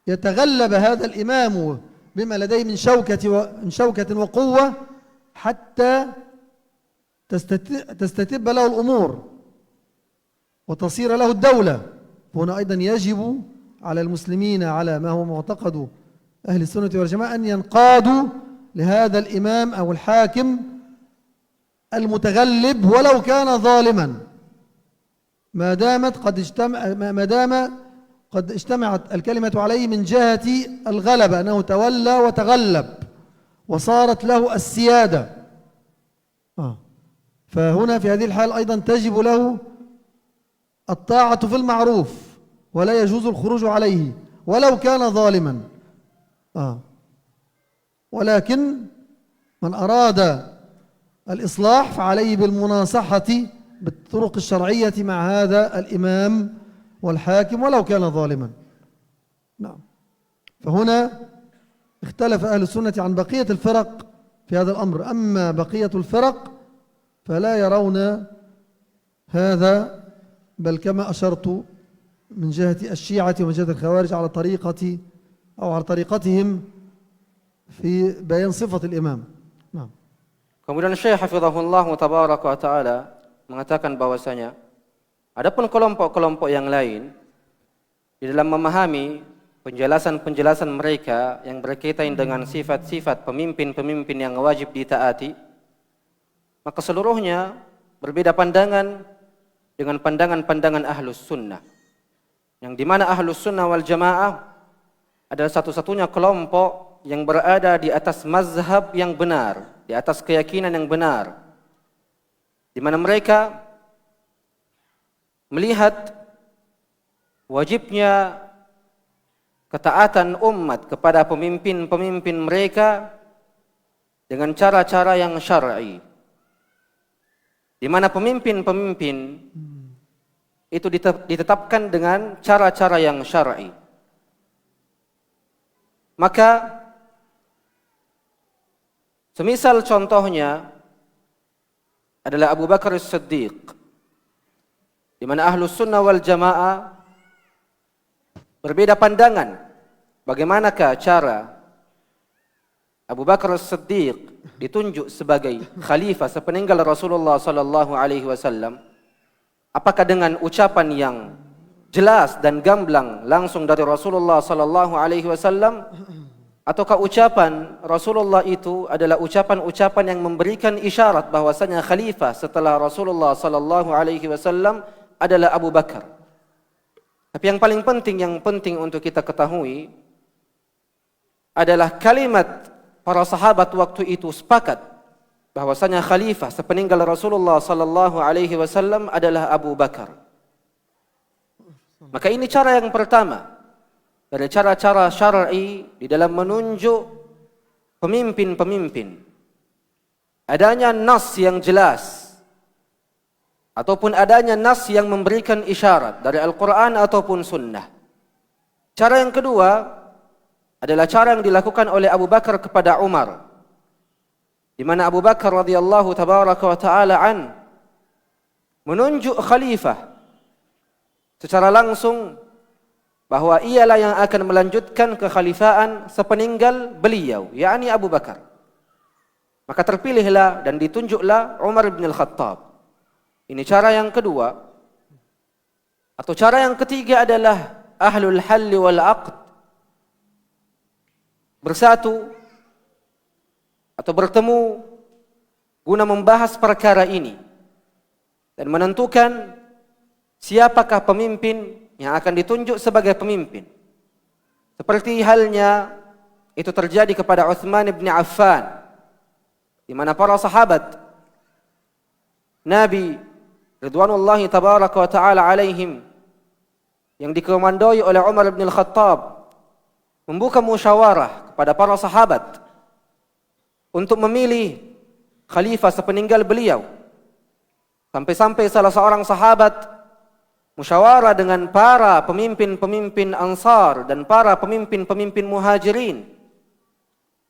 يتغلب هذا الإمام بما لديه من شوكة وقوة حتى تستتب له الأمور وتصير له الدولة. هنا أيضا يجب على المسلمين على ما هو معتقد أهل السنة والجماعة أن ينقادوا لهذا الإمام أو الحاكم المتغلب ولو كان ظالما، ما دام قد اجتمعت الكلمة عليه من جهة الغلبة، أنه تولى وتغلب وصارت له السيادة. فهنا في هذه الحال أيضا تجب له الطاعة في المعروف ولا يجوز الخروج عليه ولو كان ظالما. ولكن من أراد الإصلاح فعليه بالمناصحة بالطرق الشرعية مع هذا الإمام والحاكم ولو كان ظالما. نعم. فهنا اختلف أهل السنة عن بقية الفرق في هذا الأمر. أما بقية الفرق فلا يرون هذا، بل كما أشرت من جهة الشيعة ومن جهة الخوارج على طريقة أو على طريقتهم في بيان صفة الإمام. Nah. Kemudian Syekh Hafizahullah Tabaraka wa Ta'ala mengatakan bahwasanya adapun kelompok-kelompok yang lain di dalam memahami penjelasan-penjelasan mereka yang berkaitan dengan sifat-sifat pemimpin-pemimpin yang wajib ditaati, maka seluruhnya berbeda pandangan dengan pandangan-pandangan Ahlus Sunnah, yang dimana Ahlus Sunnah wal Jamaah adalah satu-satunya kelompok yang berada di atas mazhab yang benar, di atas keyakinan yang benar, di mana mereka melihat wajibnya ketaatan umat kepada pemimpin-pemimpin mereka dengan cara-cara yang syar'i, di mana pemimpin-pemimpin itu ditetapkan dengan cara-cara yang syar'i. Maka semisal contohnya adalah Abu Bakar As-Siddiq, di mana Ahlus Sunnah wal Jamaah berbeda pandangan bagaimanakah cara Abu Bakar As-Siddiq ditunjuk sebagai khalifah sepeninggal Rasulullah sallallahu alaihi wasallam. Apakah dengan ucapan yang jelas dan gamblang langsung dari Rasulullah sallallahu alaihi wasallam, ataukah ucapan Rasulullah itu adalah ucapan-ucapan yang memberikan isyarat bahwasanya khalifah setelah Rasulullah sallallahu alaihi wasallam adalah Abu Bakar. Tapi yang paling penting untuk kita ketahui adalah kalimat para sahabat waktu itu sepakat bahwasanya khalifah sepeninggal Rasulullah sallallahu alaihi wasallam adalah Abu Bakar. Maka ini cara yang pertama dari cara-cara syar'i di dalam menunjuk pemimpin-pemimpin. Adanya nas yang jelas ataupun adanya nas yang memberikan isyarat dari Al-Quran ataupun sunnah. Cara yang kedua adalah cara yang dilakukan oleh Abu Bakar kepada Umar, di mana Abu Bakar radhiyallahu tabaraka wa ta'ala menunjuk khalifah secara langsung bahwa ialah yang akan melanjutkan kekhalifaan sepeninggal beliau, yakni Abu Bakar. Maka terpilihlah dan ditunjuklah Umar bin Al-Khattab. Ini cara yang kedua. Atau cara yang ketiga adalah ahlul halli wal aqd bersatu atau bertemu guna membahas perkara ini dan menentukan siapakah pemimpin yang akan ditunjuk sebagai pemimpin. Seperti halnya itu terjadi kepada Utsman bin Affan, di mana para sahabat Nabi ridwanullahi tabaraka wa ta'ala alaihim yang dikomandoi oleh Umar bin Al-Khattab membuka musyawarah kepada para sahabat untuk memilih khalifah sepeninggal beliau. Sampai-sampai salah seorang sahabat musyawarah dengan para pemimpin-pemimpin Ansar dan para pemimpin-pemimpin Muhajirin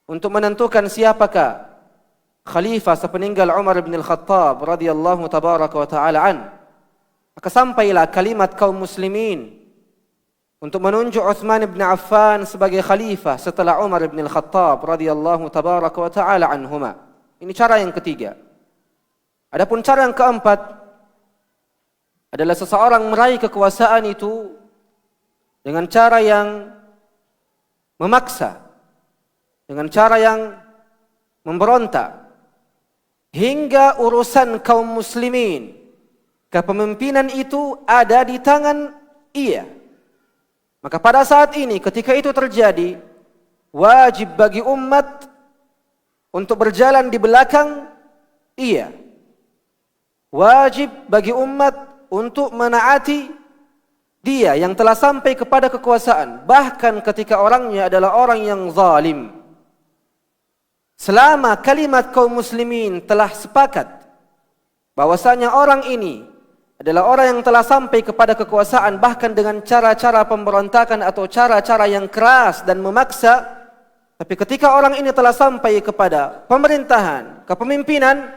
untuk menentukan siapakah khalifah sepeninggal Umar bin Al-Khattab radhiyallahu tabaraka wa ta'ala an. Maka sampailah kalimat kaum muslimin untuk menunjuk Utsman bin Affan sebagai khalifah setelah Umar bin Al-Khattab radhiyallahu tabaraka wa ta'ala anhuma. Ini cara yang ketiga. Adapun cara yang keempat adalah seseorang meraih kekuasaan itu dengan cara yang memaksa, dengan cara yang memberontak, hingga urusan kaum muslimin, kepemimpinan itu ada di tangan ia. Maka pada saat ini ketika itu terjadi, wajib bagi umat untuk berjalan di belakang ia. Wajib bagi umat untuk menaati dia yang telah sampai kepada kekuasaan, bahkan ketika orangnya adalah orang yang zalim. Selama kalimat kaum muslimin telah sepakat bahwasanya orang ini adalah orang yang telah sampai kepada kekuasaan, bahkan dengan cara-cara pemberontakan atau cara-cara yang keras dan memaksa, tapi ketika orang ini telah sampai kepada pemerintahan, kepemimpinan,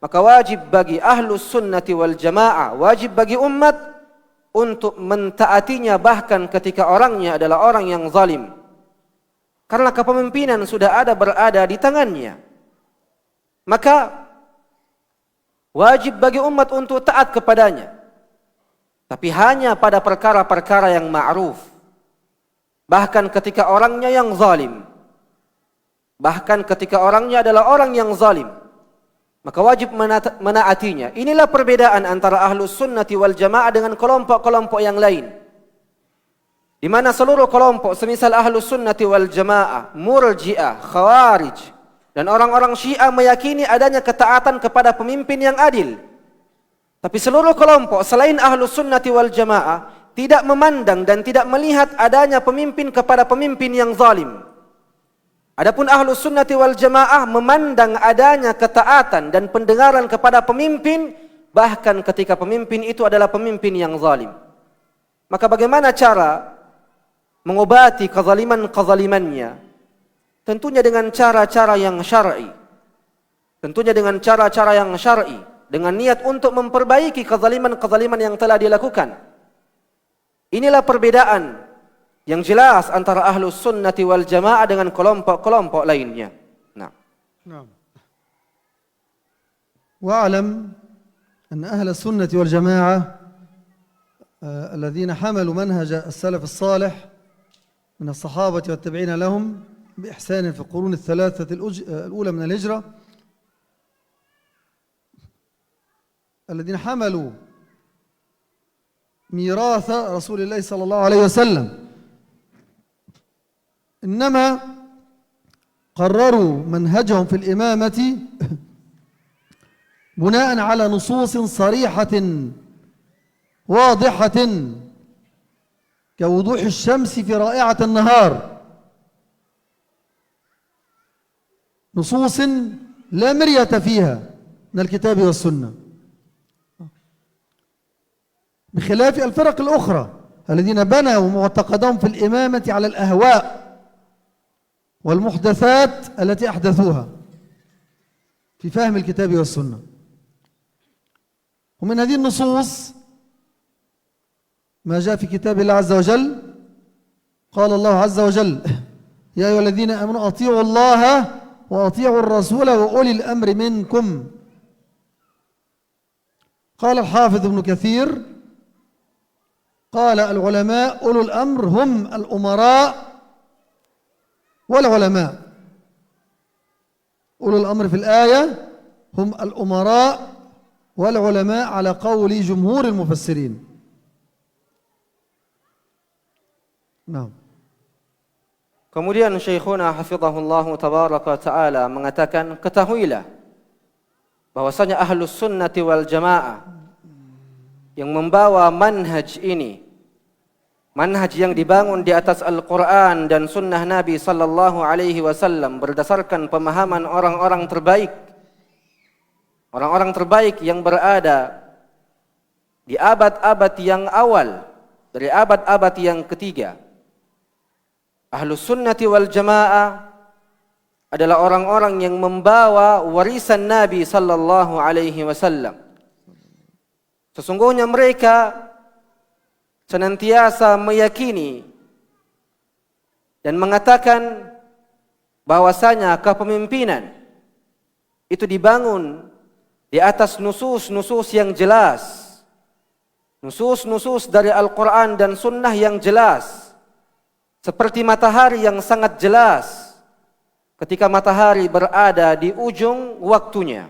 maka wajib bagi ahlus sunnati wal jamaah, wajib bagi umat untuk mentaatinya bahkan ketika orangnya adalah orang yang zalim. Karena kepemimpinan sudah berada di tangannya. Maka wajib bagi umat untuk taat kepadanya. Tapi hanya pada perkara-perkara yang ma'ruf. Bahkan ketika orangnya yang zalim. Bahkan ketika orangnya adalah orang yang zalim, maka wajib menaatinya. Inilah perbedaan antara ahlus sunnati wal jamaah dengan kelompok-kelompok yang lain. Di mana seluruh kelompok semisal ahlus sunnati wal jamaah, murji'ah, khawarij, dan orang-orang Syiah meyakini adanya ketaatan kepada pemimpin yang adil. Tapi seluruh kelompok selain ahlus sunnati wal jamaah tidak memandang dan tidak melihat adanya pemimpin kepada pemimpin yang zalim. Adapun ahlus sunnati wal jamaah memandang adanya ketaatan dan pendengaran kepada pemimpin bahkan ketika pemimpin itu adalah pemimpin yang zalim. Maka bagaimana cara mengobati kezaliman-kezalimannya? Tentunya dengan cara-cara yang syar'i. Tentunya dengan cara-cara yang syar'i, dengan niat untuk memperbaiki kezaliman-kezaliman yang telah dilakukan. Inilah perbedaan yang jelas antara ahlus sunnati wal jamaah dengan kelompok-kelompok lainnya. Nah. Wa'alam anna ahlus sunnati wal jamaah الذين حملوا منهج السلف الصالح من الصحابة والتابعين لهم بإحسان في القرون الثلاثة الأولى من الهجرة، الذين حملوا ميراث رسول الله صلى الله عليه وسلم، إنما قرروا منهجهم في الإمامة بناء على نصوص صريحة واضحة كوضوح الشمس في رائعة النهار، نصوص لا مرية فيها من الكتاب والسنة، بخلاف الفرق الأخرى الذين بنوا معتقدهم في الإمامة على الأهواء والمحدثات التي أحدثوها في فهم الكتاب والسنة. ومن هذه النصوص ما جاء في كتاب الله عز وجل، قال الله عز وجل: يا أيها الذين آمنوا أطيعوا الله وأطيعوا الرسول وأولي الأمر منكم. قال الحافظ ابن كثير: قال العلماء أولو الأمر هم الأمراء والعلماء. أولو الأمر في الآية هم الأمراء والعلماء على قول جمهور المفسرين. نعم. Kemudian Syekhuna hafizahullah tabaraka ta'ala mengatakan, ketahuilah bahwasanya ahlus sunnati wal jamaah yang membawa manhaj ini, manhaj yang dibangun di atas Al-Quran dan sunnah Nabi sallallahu alaihi wasallam berdasarkan pemahaman orang-orang terbaik, orang-orang terbaik yang berada di abad-abad yang awal, dari abad-abad yang ketiga. Ahlus sunnati wal jamaah adalah orang-orang yang membawa warisan Nabi sallallahu alaihi wasallam. Sesungguhnya mereka senantiasa meyakini dan mengatakan bahwasanya kepemimpinan itu dibangun di atas nusus-nusus yang jelas, nusus-nusus dari Al-Quran dan Sunnah yang jelas, seperti matahari yang sangat jelas ketika matahari berada di ujung waktunya,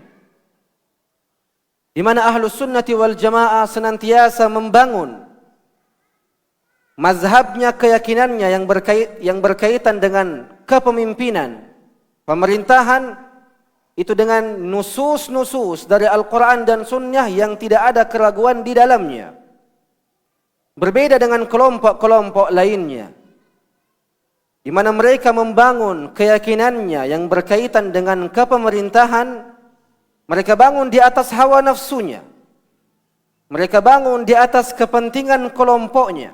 di mana ahlus sunnati wal jamaah senantiasa membangun mazhabnya, keyakinannya yang berkaitan dengan kepemimpinan, pemerintahan, itu dengan nusus-nusus dari Al-Quran dan Sunnah yang tidak ada keraguan di dalamnya. Berbeda dengan kelompok-kelompok lainnya, di mana mereka membangun keyakinannya yang berkaitan dengan kepemerintahan, mereka bangun di atas hawa nafsunya, mereka bangun di atas kepentingan kelompoknya.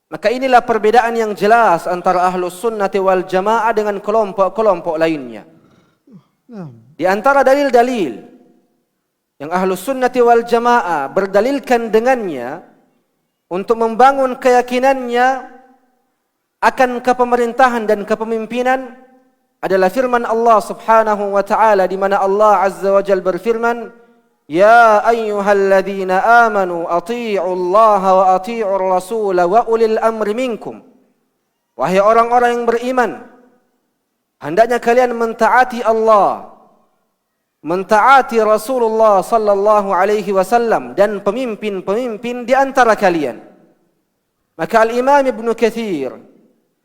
Maka inilah perbedaan yang jelas antara ahlus sunnati wal jamaah dengan kelompok-kelompok lainnya. Di antara dalil-dalil yang ahlus sunnati wal jamaah berdalilkan dengannya untuk membangun keyakinannya akan kepemerintahan dan kepemimpinan adalah firman Allah Subhanahu wa taala, di mana Allah Azza wa Jalla berfirman, "Ya ayyuhalladzina amanu athi'u Allah wa athi'ur rasul wa ulil amri minkum." Wahai orang-orang yang beriman, hendaknya kalian mentaati Allah, mentaati Rasulullah sallallahu alaihi wasallam dan pemimpin-pemimpin di antara kalian. Maka Al-Imam Ibn Katsir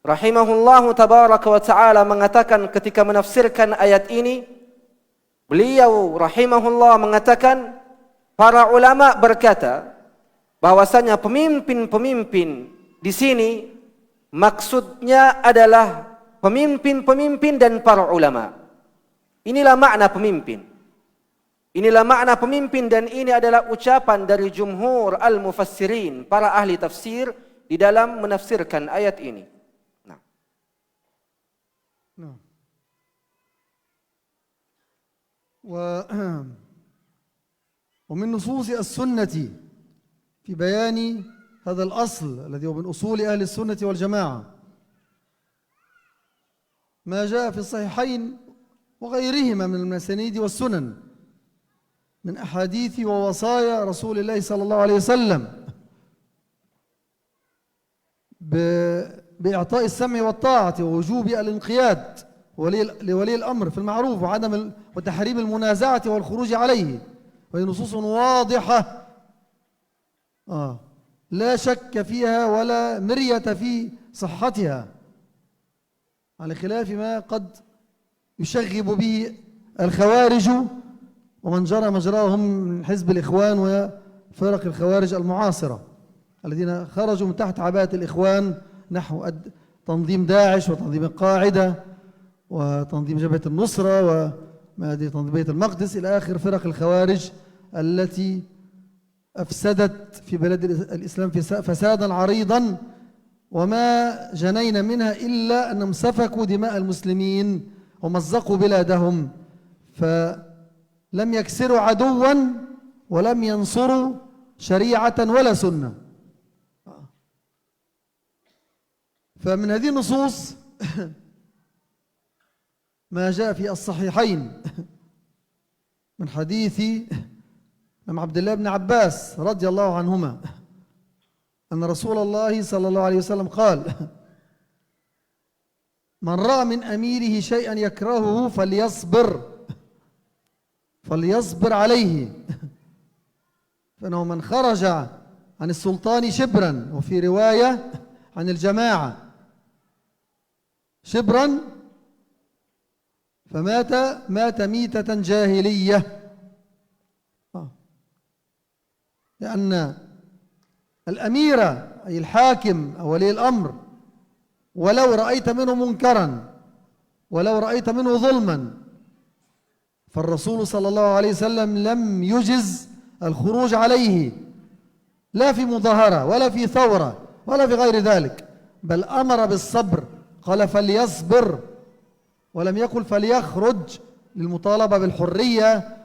rahimahullahu tabaraka wa ta'ala mengatakan ketika menafsirkan ayat ini, beliau rahimahullah mengatakan, para ulama berkata bahwasanya pemimpin-pemimpin di sini maksudnya adalah pemimpin-pemimpin dan para ulama. Inilah makna pemimpin. Inilah makna pemimpin, dan ini adalah ucapan dari jumhur al-mufassirin, para ahli tafsir, di dalam menafsirkan ayat ini. ومن نصوص السنة في بيان هذا الأصل الذي هو من أصول أهل السنة والجماعة ما جاء في الصحيحين وغيرهما من المسانيد والسنن من أحاديث ووصايا رسول الله صلى الله عليه وسلم بإعطاء السمع والطاعة ووجوب الانقياد لولي الأمر في المعروف وتحريم المنازعة والخروج عليه، وهي نصوص واضحة لا شك فيها ولا مرية في صحتها، على خلاف ما قد يشغب به الخوارج ومن جرى مجراهم من حزب الإخوان وفرق الخوارج المعاصرة الذين خرجوا من تحت عباءة الإخوان نحو تنظيم داعش وتنظيم القاعدة وتنظيم جبهة النصرة وتنظيم بيت المقدس إلى آخر فرق الخوارج التي أفسدت في بلاد الإسلام فسادا عريضا، وما جنينا منها إلا أنهم سفكوا دماء المسلمين ومزقوا بلادهم، فلم يكسروا عدوا ولم ينصروا شريعة ولا سنة. فمن هذه النصوص ما جاء في الصحيحين من حديث عبد الله بن عباس رضي الله عنهما أن رسول الله صلى الله عليه وسلم قال: من رأى من أميره شيئا يكرهه فليصبر عليه، فإنه من خرج عن السلطان شبرا، وفي رواية عن الجماعة شبرا، فمات ميتة جاهلية، لأن الأمير أي الحاكم أو ولي الأمر ولو رأيت منه منكرا ولو رأيت منه ظلما، فالرسول صلى الله عليه وسلم لم يجز الخروج عليه لا في مظاهرة ولا في ثورة ولا في غير ذلك، بل أمر بالصبر، قال فليصبر، ولم يقل فليخرج للمطالبة بالحرية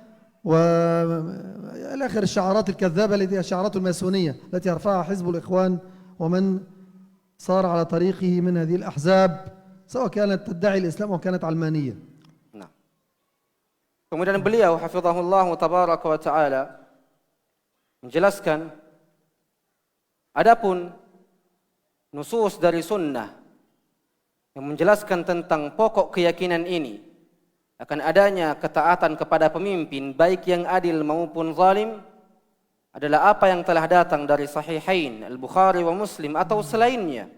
وإلى آخر الشعارات الكذابة التي هي شعارات الماسونية التي يرفعها حزب الإخوان ومن صار على طريقه من هذه الأحزاب، سواء كانت تدعي الإسلام أو كانت علمانية. Nah. Kemudian beliau hafizahullah tabaraka wa ta'ala menjelaskan, adapun nusus dari sunnah yang menjelaskan tentang pokok keyakinan ini akan adanya ketaatan kepada pemimpin baik yang adil maupun zalim adalah apa yang telah datang dari Sahihain Al-Bukhari wa Muslim atau selainnya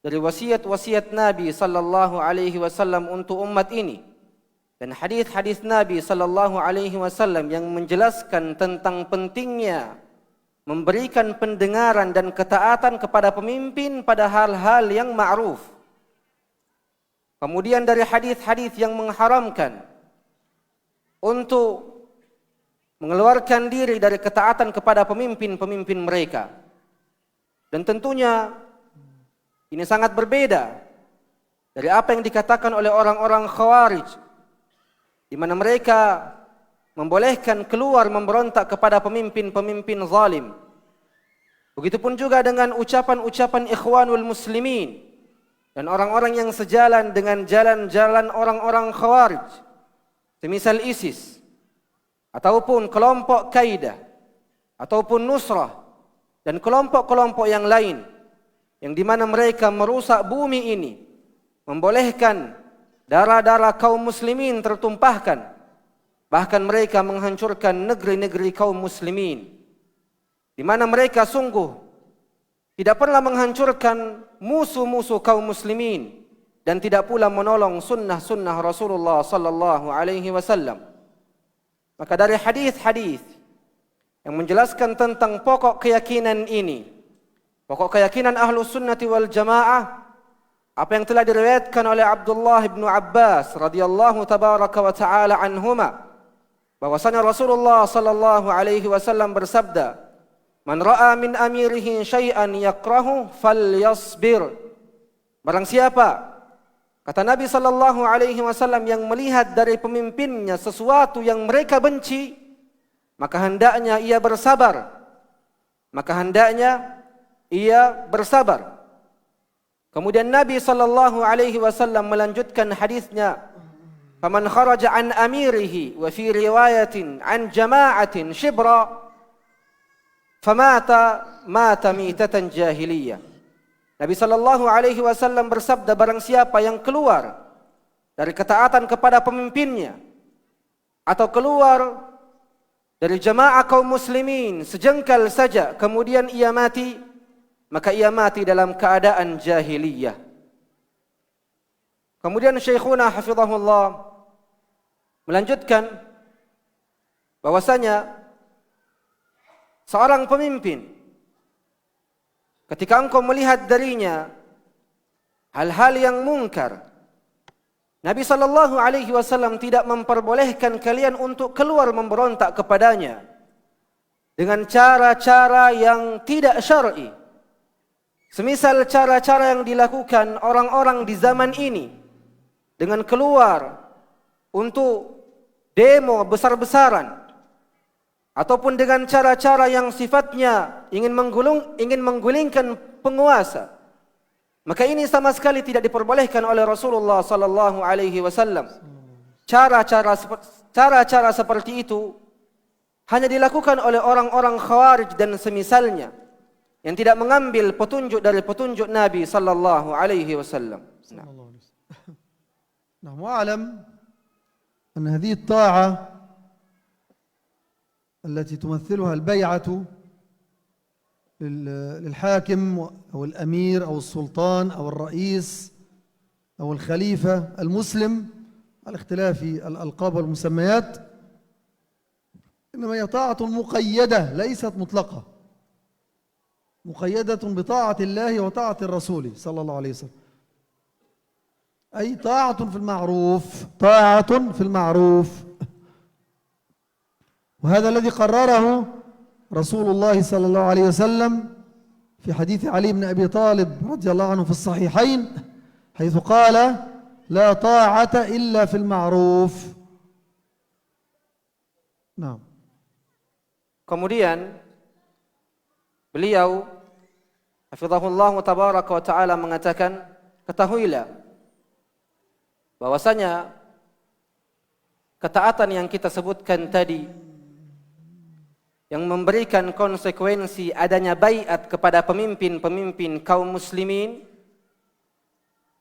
dari wasiat-wasiat Nabi sallallahu alaihi wasallam untuk umat ini, dan hadis-hadis Nabi sallallahu alaihi wasallam yang menjelaskan tentang pentingnya memberikan pendengaran dan ketaatan kepada pemimpin pada hal-hal yang ma'ruf. Kemudian dari hadis-hadis yang mengharamkan untuk mengeluarkan diri dari ketaatan kepada pemimpin-pemimpin mereka. Dan tentunya ini sangat berbeda dari apa yang dikatakan oleh orang-orang Khawarij, di mana mereka membolehkan keluar memberontak kepada pemimpin-pemimpin zalim. Begitupun juga dengan ucapan-ucapan Ikhwanul Muslimin dan orang-orang yang sejalan dengan jalan-jalan orang-orang Khawarij, semisal ISIS, ataupun kelompok Kaidah, ataupun Nusrah, dan kelompok-kelompok yang lain, yang di mana mereka merusak bumi ini, membolehkan darah-darah kaum muslimin tertumpahkan, bahkan mereka menghancurkan negeri-negeri kaum muslimin, di mana mereka sungguh tidak pernah menghancurkan musuh-musuh kaum muslimin dan tidak pula menolong sunnah-sunnah Rasulullah sallallahu alaihi wasallam. Maka dari hadis-hadis yang menjelaskan tentang pokok keyakinan ini, pokok keyakinan Ahlus Sunnati wal Jamaah, apa yang telah diriwayatkan oleh Abdullah bin Abbas radhiyallahu tabaraka wa taala anhuma, bahwasanya Rasulullah sallallahu alaihi wasallam bersabda, "Man ra'a min amirihi syai'an yakrahu falyasbir." Barang siapa, kata Nabi sallallahu alaihi wasallam, yang melihat dari pemimpinnya sesuatu yang mereka benci, maka hendaknya ia bersabar. Kemudian Nabi sallallahu alaihi wasallam melanjutkan hadisnya, "Faman kharaja an amirihi wa fi riwayatin an jama'atin shibra famata mitatan jahiliyah." Nabi sallallahu alaihi wasallam bersabda, barang siapa yang keluar dari ketaatan kepada pemimpinnya atau keluar dari jamaah kaum muslimin sejengkal saja kemudian ia mati, maka ia mati dalam keadaan jahiliyah. Kemudian Syekhuna hafizahullah melanjutkan bahwasanya seorang pemimpin ketika engkau melihat darinya hal-hal yang mungkar, Nabi sallallahu alaihi wasallam tidak memperbolehkan kalian untuk keluar memberontak kepadanya dengan cara-cara yang tidak syar'i. Semisal cara-cara yang dilakukan orang-orang di zaman ini dengan keluar untuk demo besar-besaran ataupun dengan cara-cara yang sifatnya ingin menggulingkan penguasa, maka ini sama sekali tidak diperbolehkan oleh Rasulullah sallallahu alaihi wasallam. Cara-cara seperti itu hanya dilakukan oleh orang-orang Khawarij dan semisalnya yang tidak mengambil petunjuk dari petunjuk Nabi sallallahu alaihi wasallam. نعم. واعلم أن هذه الطاعة التي تمثلها البيعة للحاكم أو الأمير أو السلطان أو الرئيس أو الخليفة المسلم على اختلاف الألقاب والمسميات، إنما هي طاعة مقيدة ليست مطلقة، مقيدة بطاعة الله وطاعة الرسول صلى الله عليه وسلم، أي طاعة في المعروف، طاعة في المعروف. وهذا الذي قرره رسول الله صلى الله عليه وسلم في حديث علي بن أبي طالب رضي الله عنه في الصحيحين، حيث قال: لا طاعة إلا في المعروف. نعم. Kemudian beliau hafizahullah tabaraka wa taala mengatakan, ketahuilah bahwasanya ketaatan yang kita sebutkan tadi yang memberikan konsekuensi adanya baiat kepada pemimpin-pemimpin kaum muslimin,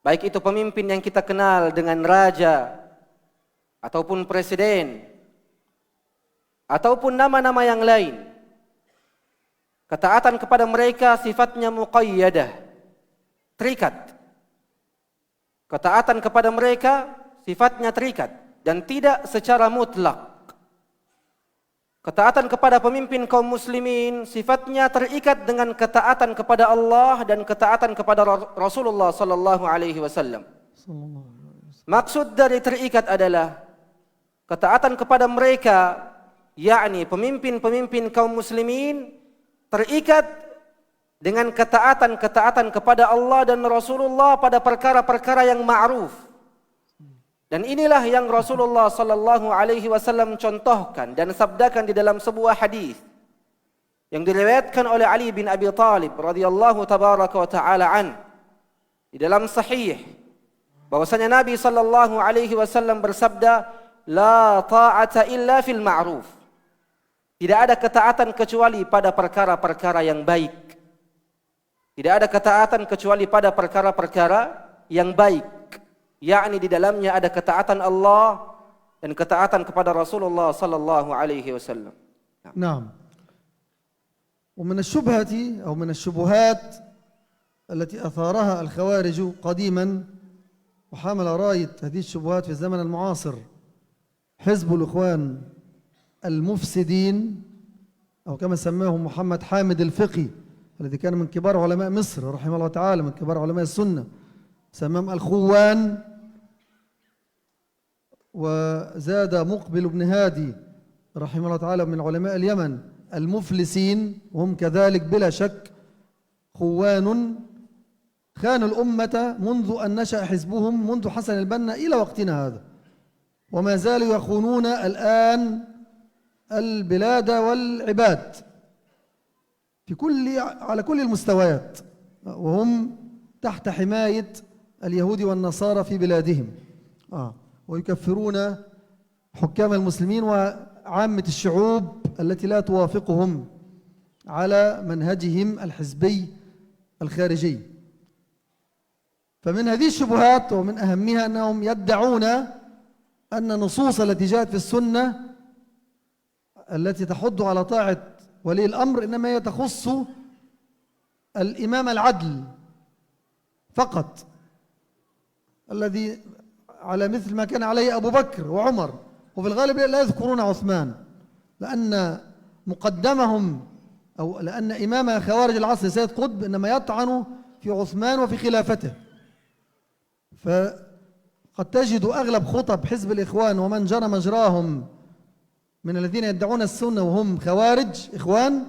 baik itu pemimpin yang kita kenal dengan raja ataupun presiden ataupun nama-nama yang lain, ketaatan kepada mereka sifatnya muqayyadah, terikat. Ketaatan kepada mereka sifatnya terikat dan tidak secara mutlak. Ketaatan kepada pemimpin kaum muslimin sifatnya terikat dengan ketaatan kepada Allah dan ketaatan kepada Rasulullah sallallahu alaihi wasallam. Maksud dari terikat adalah ketaatan kepada mereka, yakni pemimpin-pemimpin kaum muslimin terikat dengan ketaatan kepada Allah dan Rasulullah pada perkara-perkara yang ma'ruf. Dan inilah yang Rasulullah sallallahu alaihi wasallam contohkan dan sabdakan di dalam sebuah hadis yang diriwayatkan oleh Ali bin Abi Talib radhiyallahu tabaraka wa taala an di dalam sahih, bahwasanya Nabi sallallahu alaihi wasallam bersabda, la ta'ata illa fil ma'ruf. Tidak ada ketaatan kecuali pada perkara-perkara yang baik. Tidak ada ketaatan kecuali pada perkara-perkara yang baik, yakni di dalamnya ada ketaatan Allah dan ketaatan kepada Rasulullah sallallahu alaihi wasallam. نعم. ومن الشبهة أو من الشبهات التي أثارها الخوارج قديما وحمل راية هذه الشبهات في الزمن المعاصر حزب الإخوان المفسدين، أو كما سماه محمد حامد الفقي الذي كان من كبار علماء مصر رحمه الله تعالى، من كبار علماء السنة، سماه الخوان. وزاد مقبل بن هادي رحمه الله تعالى من علماء اليمن المفلسين، وهم كذلك بلا شك خوان خانوا الأمة منذ أن نشأ حزبهم منذ حسن البنا إلى وقتنا هذا، وما زالوا يخونون الآن البلاد والعباد على كل المستويات، وهم تحت حماية اليهود والنصارى في بلادهم، ويكفرون حكام المسلمين وعامة الشعوب التي لا توافقهم على منهجهم الحزبي الخارجي. فمن هذه الشبهات ومن أهمها أنهم يدعون أن النصوص التي جاءت في السنة التي تحض على طاعة ولي الأمر إنما هي تخص الإمام العدل فقط، الذي على مثل ما كان عليه أبو بكر وعمر، وفي الغالب لا يذكرون عثمان، لأن مقدمهم أو لأن إمام خوارج العصر سيد قطب إنما يطعن في عثمان وفي خلافته. فقد تجد أغلب خطب حزب الإخوان ومن جرى مجراهم من الذين يدعون السنة وهم خوارج إخوان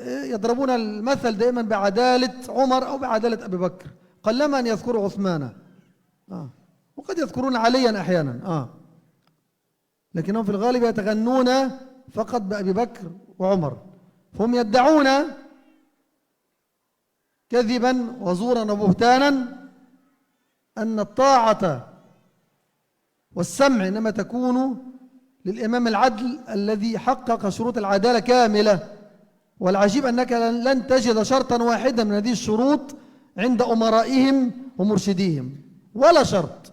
يضربون المثل دائما بعدالة عمر أو بعدالة أبي بكر، قلما أن يذكروا عثمان، وقد يذكرون عليا أحيانا، لكنهم في الغالب يتغنون فقط بأبي بكر وعمر. فهم يدعون كذبا وزورا وبهتانا أن الطاعة والسمع إنما تكون للإمام العدل الذي حقق شروط العدالة كاملة. والعجيب أنك لن تجد شرطا واحدا من هذه الشروط عند أمرائهم ومرشديهم، ولا شرط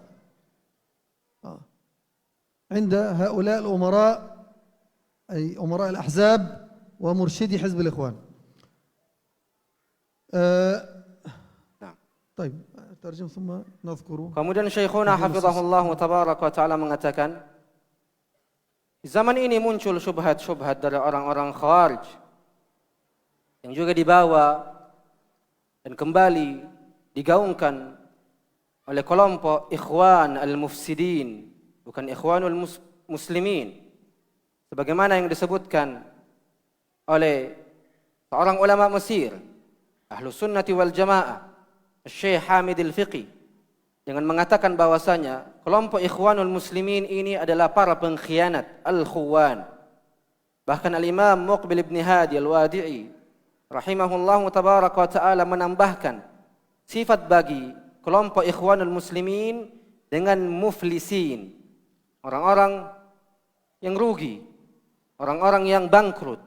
عند هؤلاء الأمراء، أي أمراء الأحزاب ومرشدي حزب الإخوان. طيب ترجم ثم نذكره. Kemudian Syekhuna hafizahullah tabaraka wa ta'ala mengatakan, di zaman ini muncul syubhat-syubhat dari orang-orang Khawarij yang juga dibawa dan kembali digaungkan oleh kelompok Ikhwan al-Mufsidin, bukan Ikhwanul Muslimin, sebagaimana yang disebutkan oleh seorang ulama Mesir, Ahlus Sunnati wal Jamaah, Syekh Hamid al-Fiqi, dengan mengatakan bahwasanya kelompok Ikhwanul Muslimin ini adalah para pengkhianat, al-Khuwan. Bahkan al-Imam Muqbil ibn Hadi al-Wadi'i rahimahullahu tabaraka wa ta'ala menambahkan sifat bagi kelompok Ikhwanul Muslimin dengan muflisin, orang-orang yang rugi, orang-orang yang bangkrut,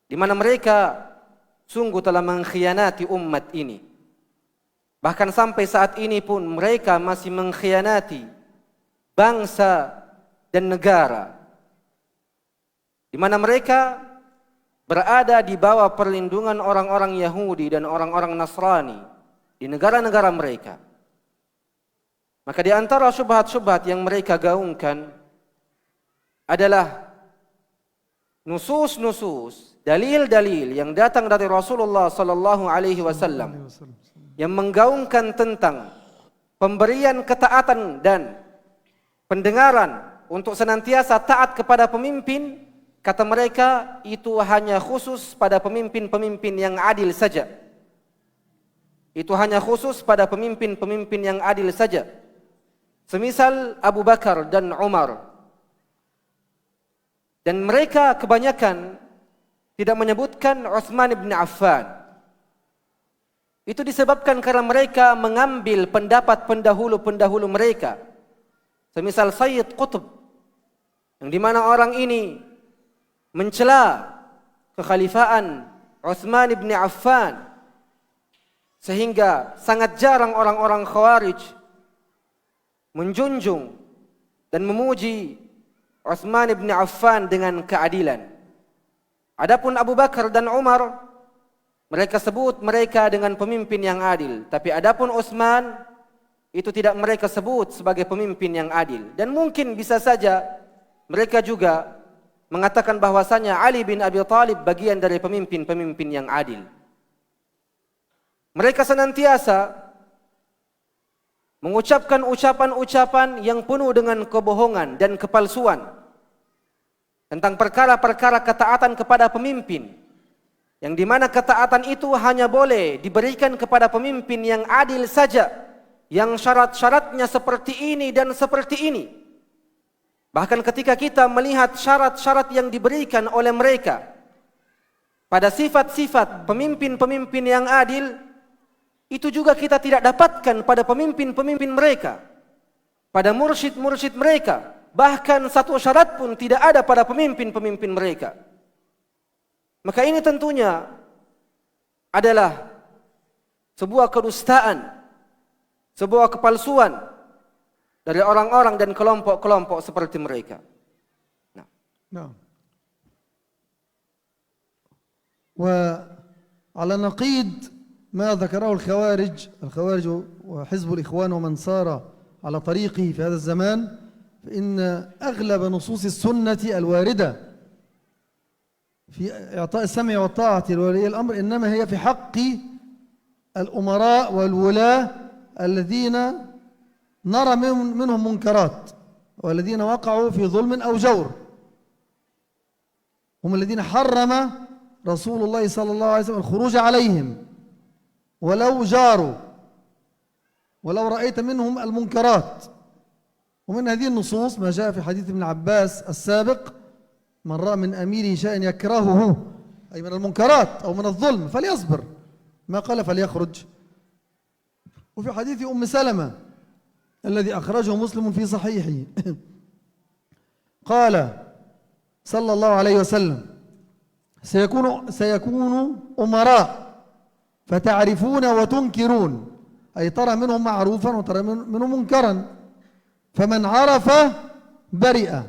di mana mereka sungguh telah mengkhianati umat ini. Bahkan sampai saat ini pun mereka masih mengkhianati bangsa dan negara, di mana mereka berada di bawah perlindungan orang-orang Yahudi dan orang-orang Nasrani di negara-negara mereka. Maka di antara syubhat-syubhat yang mereka gaungkan adalah nusus-nusus, dalil-dalil yang datang dari Rasulullah sallallahu alaihi wasallam yang menggaungkan tentang pemberian ketaatan dan pendengaran untuk senantiasa taat kepada pemimpin. Kata mereka itu hanya khusus pada pemimpin-pemimpin yang adil saja. Itu hanya khusus pada pemimpin-pemimpin yang adil saja. Semisal Abu Bakar dan Umar. Dan mereka kebanyakan tidak menyebutkan Utsman bin Affan. Itu disebabkan karena mereka mengambil pendapat pendahulu-pendahulu mereka. Semisal Sayyid Qutb, yang dimana orang ini mencela kekhalifaan Utsman bin Affan, sehingga sangat jarang orang-orang Khawarij menjunjung dan memuji Utsman bin Affan dengan keadilan. Adapun Abu Bakar dan Umar, mereka sebut mereka dengan pemimpin yang adil. Tapi adapun Utsman, itu tidak mereka sebut sebagai pemimpin yang adil. Dan mungkin bisa saja mereka juga mengatakan bahwasanya Ali bin Abi Thalib bagian dari pemimpin-pemimpin yang adil. Mereka senantiasa mengucapkan ucapan-ucapan yang penuh dengan kebohongan dan kepalsuan tentang perkara-perkara ketaatan kepada pemimpin, yang dimana ketaatan itu hanya boleh diberikan kepada pemimpin yang adil saja, yang syarat-syaratnya seperti ini dan seperti ini. Bahkan ketika kita melihat syarat-syarat yang diberikan oleh mereka pada sifat-sifat pemimpin-pemimpin yang adil, itu juga kita tidak dapatkan pada pemimpin-pemimpin mereka, pada mursyid-mursyid mereka. Bahkan satu syarat pun tidak ada pada pemimpin-pemimpin mereka. Maka ini tentunya adalah sebuah kedustaan sebuah kepalsuan dari orang-orang dan kelompok-kelompok seperti mereka. نعم. وعلى نقيض ما ذكره الخوارج وحزب الإخوان ومن سار على طريقه في هذا الزمان، فإن أغلب نصوص السنة الواردة في إعطاء السمع والطاعة لولي الأمر إنما هي في حق الأمراء والولاة الذين نرى منهم منكرات والذين وقعوا في ظلم أو جور، هم الذين حرم رسول الله صلى الله عليه وسلم الخروج عليهم ولو جاروا، ولو رأيت منهم المنكرات. ومن هذه النصوص ما جاء في حديث ابن عباس السابق: من رأى من أميره شيئا يكرهه، أي من المنكرات أو من الظلم، فليصبر، ما قال فليخرج. وفي حديث أم سلمة الذي أخرجه مسلم في صحيحه قال صلى الله عليه وسلم: سيكون أمراء فتعرفون وتنكرون، أي ترى منهم معروفا وترى منهم منكرا، فمن عرف برئ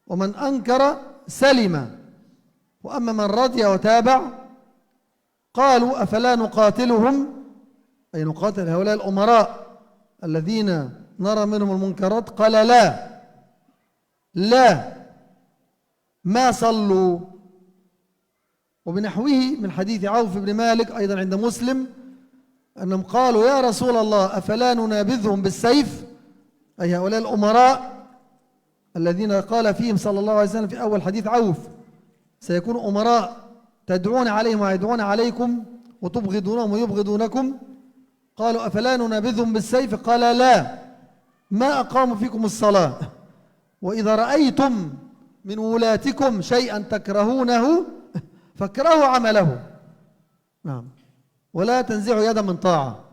ومن أنكر سلم، وأما من رضي وتابع قالوا أفلا نقاتلهم، أي نقاتل هؤلاء الأمراء الذين نرى منهم المنكرات؟ قال لا ما صلوا. وبنحوه من حديث عوف بن مالك أيضا عند مسلم أنهم قالوا: يا رسول الله أفلا ننابذهم بالسيف، أي هؤلاء الأمراء الذين قال فيهم صلى الله عليه وسلم في أول حديث عوف: سيكون أمراء تدعون عليهم ويدعون عليكم وتبغضونهم ويبغضونكم. قالوا: أفلا ننابذهم بالسيف؟ قال: لا ما أقاموا فيكم الصلاة، وإذا رأيتم من ولاتكم شيئا تكرهونه فاكرهوا عمله. نعم. ولا تنزعوا يدا من طاعة،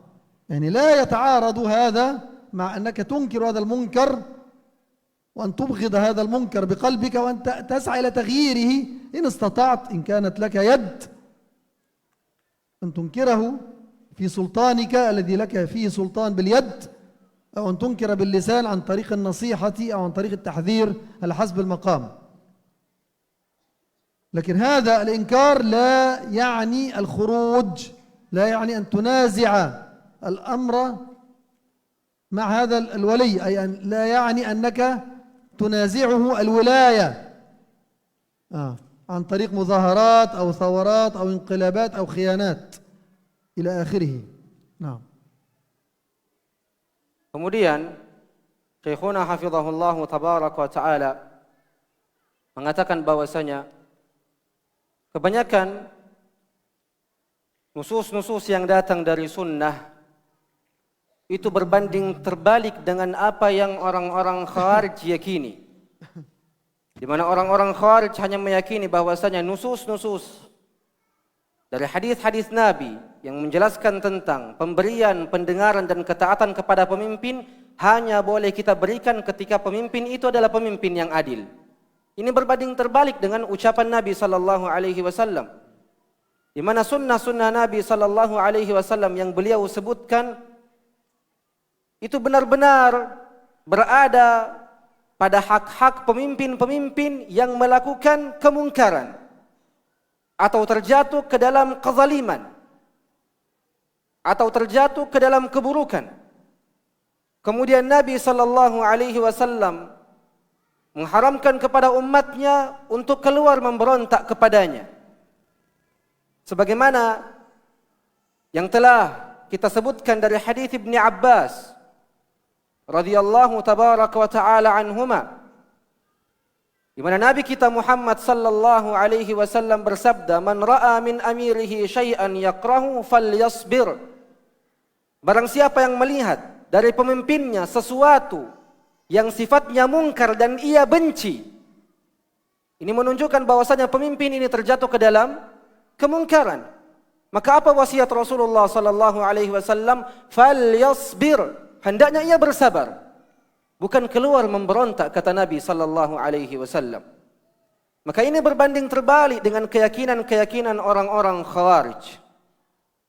يعني لا يتعارض هذا مع أنك تنكر هذا المنكر وأن تبغض هذا المنكر بقلبك وأن تسعى إلى تغييره إن استطعت، إن كانت لك يد أن تنكره في سلطانك الذي لك فيه سلطان باليد، أو أن تنكر باللسان عن طريق النصيحة أو عن طريق التحذير على حسب المقام. لكن هذا الإنكار لا يعني الخروج، لا يعني أن تنازع الأمر مع هذا الولي، أي لا يعني أنك تنازعه الولاية عن طريق مظاهرات أو ثورات أو انقلابات أو خيانات إلى آخره. نعم. Kemudian Syekhuna hafizahullah tabaraka wa ta'ala mengatakan bahwasanya kebanyakan nusus-nusus yang datang dari sunnah itu berbanding terbalik dengan apa yang orang-orang Khawarij yakini. Di mana orang-orang Khawarij hanya meyakini bahwasanya nusus-nusus dari hadis-hadis Nabi yang menjelaskan tentang pemberian, pendengaran dan ketaatan kepada pemimpin hanya boleh kita berikan ketika pemimpin itu adalah pemimpin yang adil. Ini berbanding terbalik dengan ucapan Nabi sallallahu alaihi wasallam, di mana sunnah-sunnah Nabi sallallahu alaihi wasallam yang beliau sebutkan itu benar-benar berada pada hak-hak pemimpin-pemimpin yang melakukan kemungkaran atau terjatuh ke dalam kezaliman atau terjatuh ke dalam keburukan. Kemudian Nabi sallallahu alaihi wasallam mengharamkan kepada umatnya untuk keluar memberontak kepadanya. Sebagaimana yang telah kita sebutkan dari hadis Ibnu Abbas radhiyallahu tabaraka wa ta'ala anhuma, di mana Nabi kita Muhammad sallallahu alaihi wasallam bersabda: "Man ra'a min amirihi syai'an yakrahu falyasbir." Barang siapa yang melihat dari pemimpinnya sesuatu yang sifatnya mungkar dan ia benci, ini menunjukkan bahwasanya pemimpin ini terjatuh ke dalam kemungkaran. Maka apa wasiat Rasulullah sallallahu alaihi wasallam? Falyasbir, hendaknya ia bersabar, bukan keluar memberontak, kata Nabi sallallahu alaihi wasallam. Maka ini berbanding terbalik dengan keyakinan-keyakinan orang-orang Khawarij.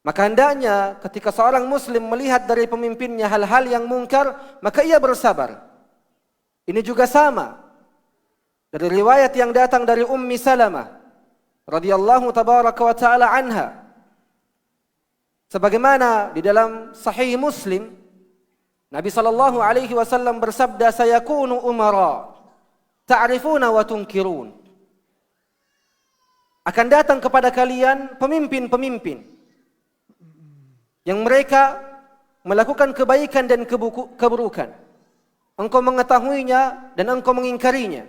Maka hendaknya ketika seorang muslim melihat dari pemimpinnya hal-hal yang mungkar, maka ia bersabar. Ini juga sama dari riwayat yang datang dari Ummi Salamah radhiyallahu tabaraka wa ta'ala anha. Sebagaimana di dalam Sahih Muslim, Nabi sallallahu alaihi wasallam bersabda, "Sayakunu umara ta'rifuna wa tunkirun." Akan datang kepada kalian pemimpin-pemimpin yang mereka melakukan kebaikan dan keburukan. Engkau mengetahuinya dan engkau mengingkarinya.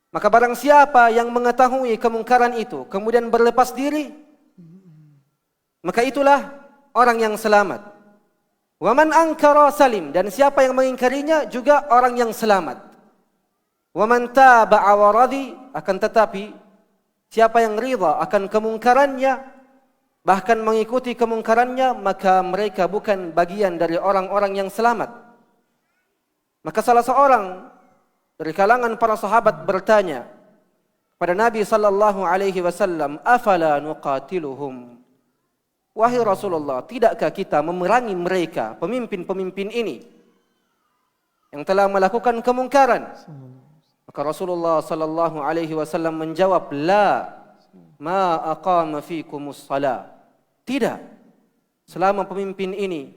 Maka barang siapa yang mengetahui kemungkaran itu kemudian berlepas diri, maka itulah orang yang selamat. Wa man ankara salim, dan siapa yang mengingkarinya juga orang yang selamat. Wa man taba'a wa radhi, akan tetapi siapa yang ridha akan kemungkarannya bahkan mengikuti kemungkarannya, maka mereka bukan bagian dari orang-orang yang selamat. Maka salah seorang dari kalangan para sahabat bertanya pada Nabi sallallahu alaihi wasallam, "Afala nuqatiluhum?" Wahai Rasulullah, tidakkah kita memerangi mereka, pemimpin-pemimpin ini yang telah melakukan kemungkaran? Maka Rasulullah sallallahu alaihi wasallam menjawab, "La, ma aqama fikumus shalah." Tidak, selama pemimpin ini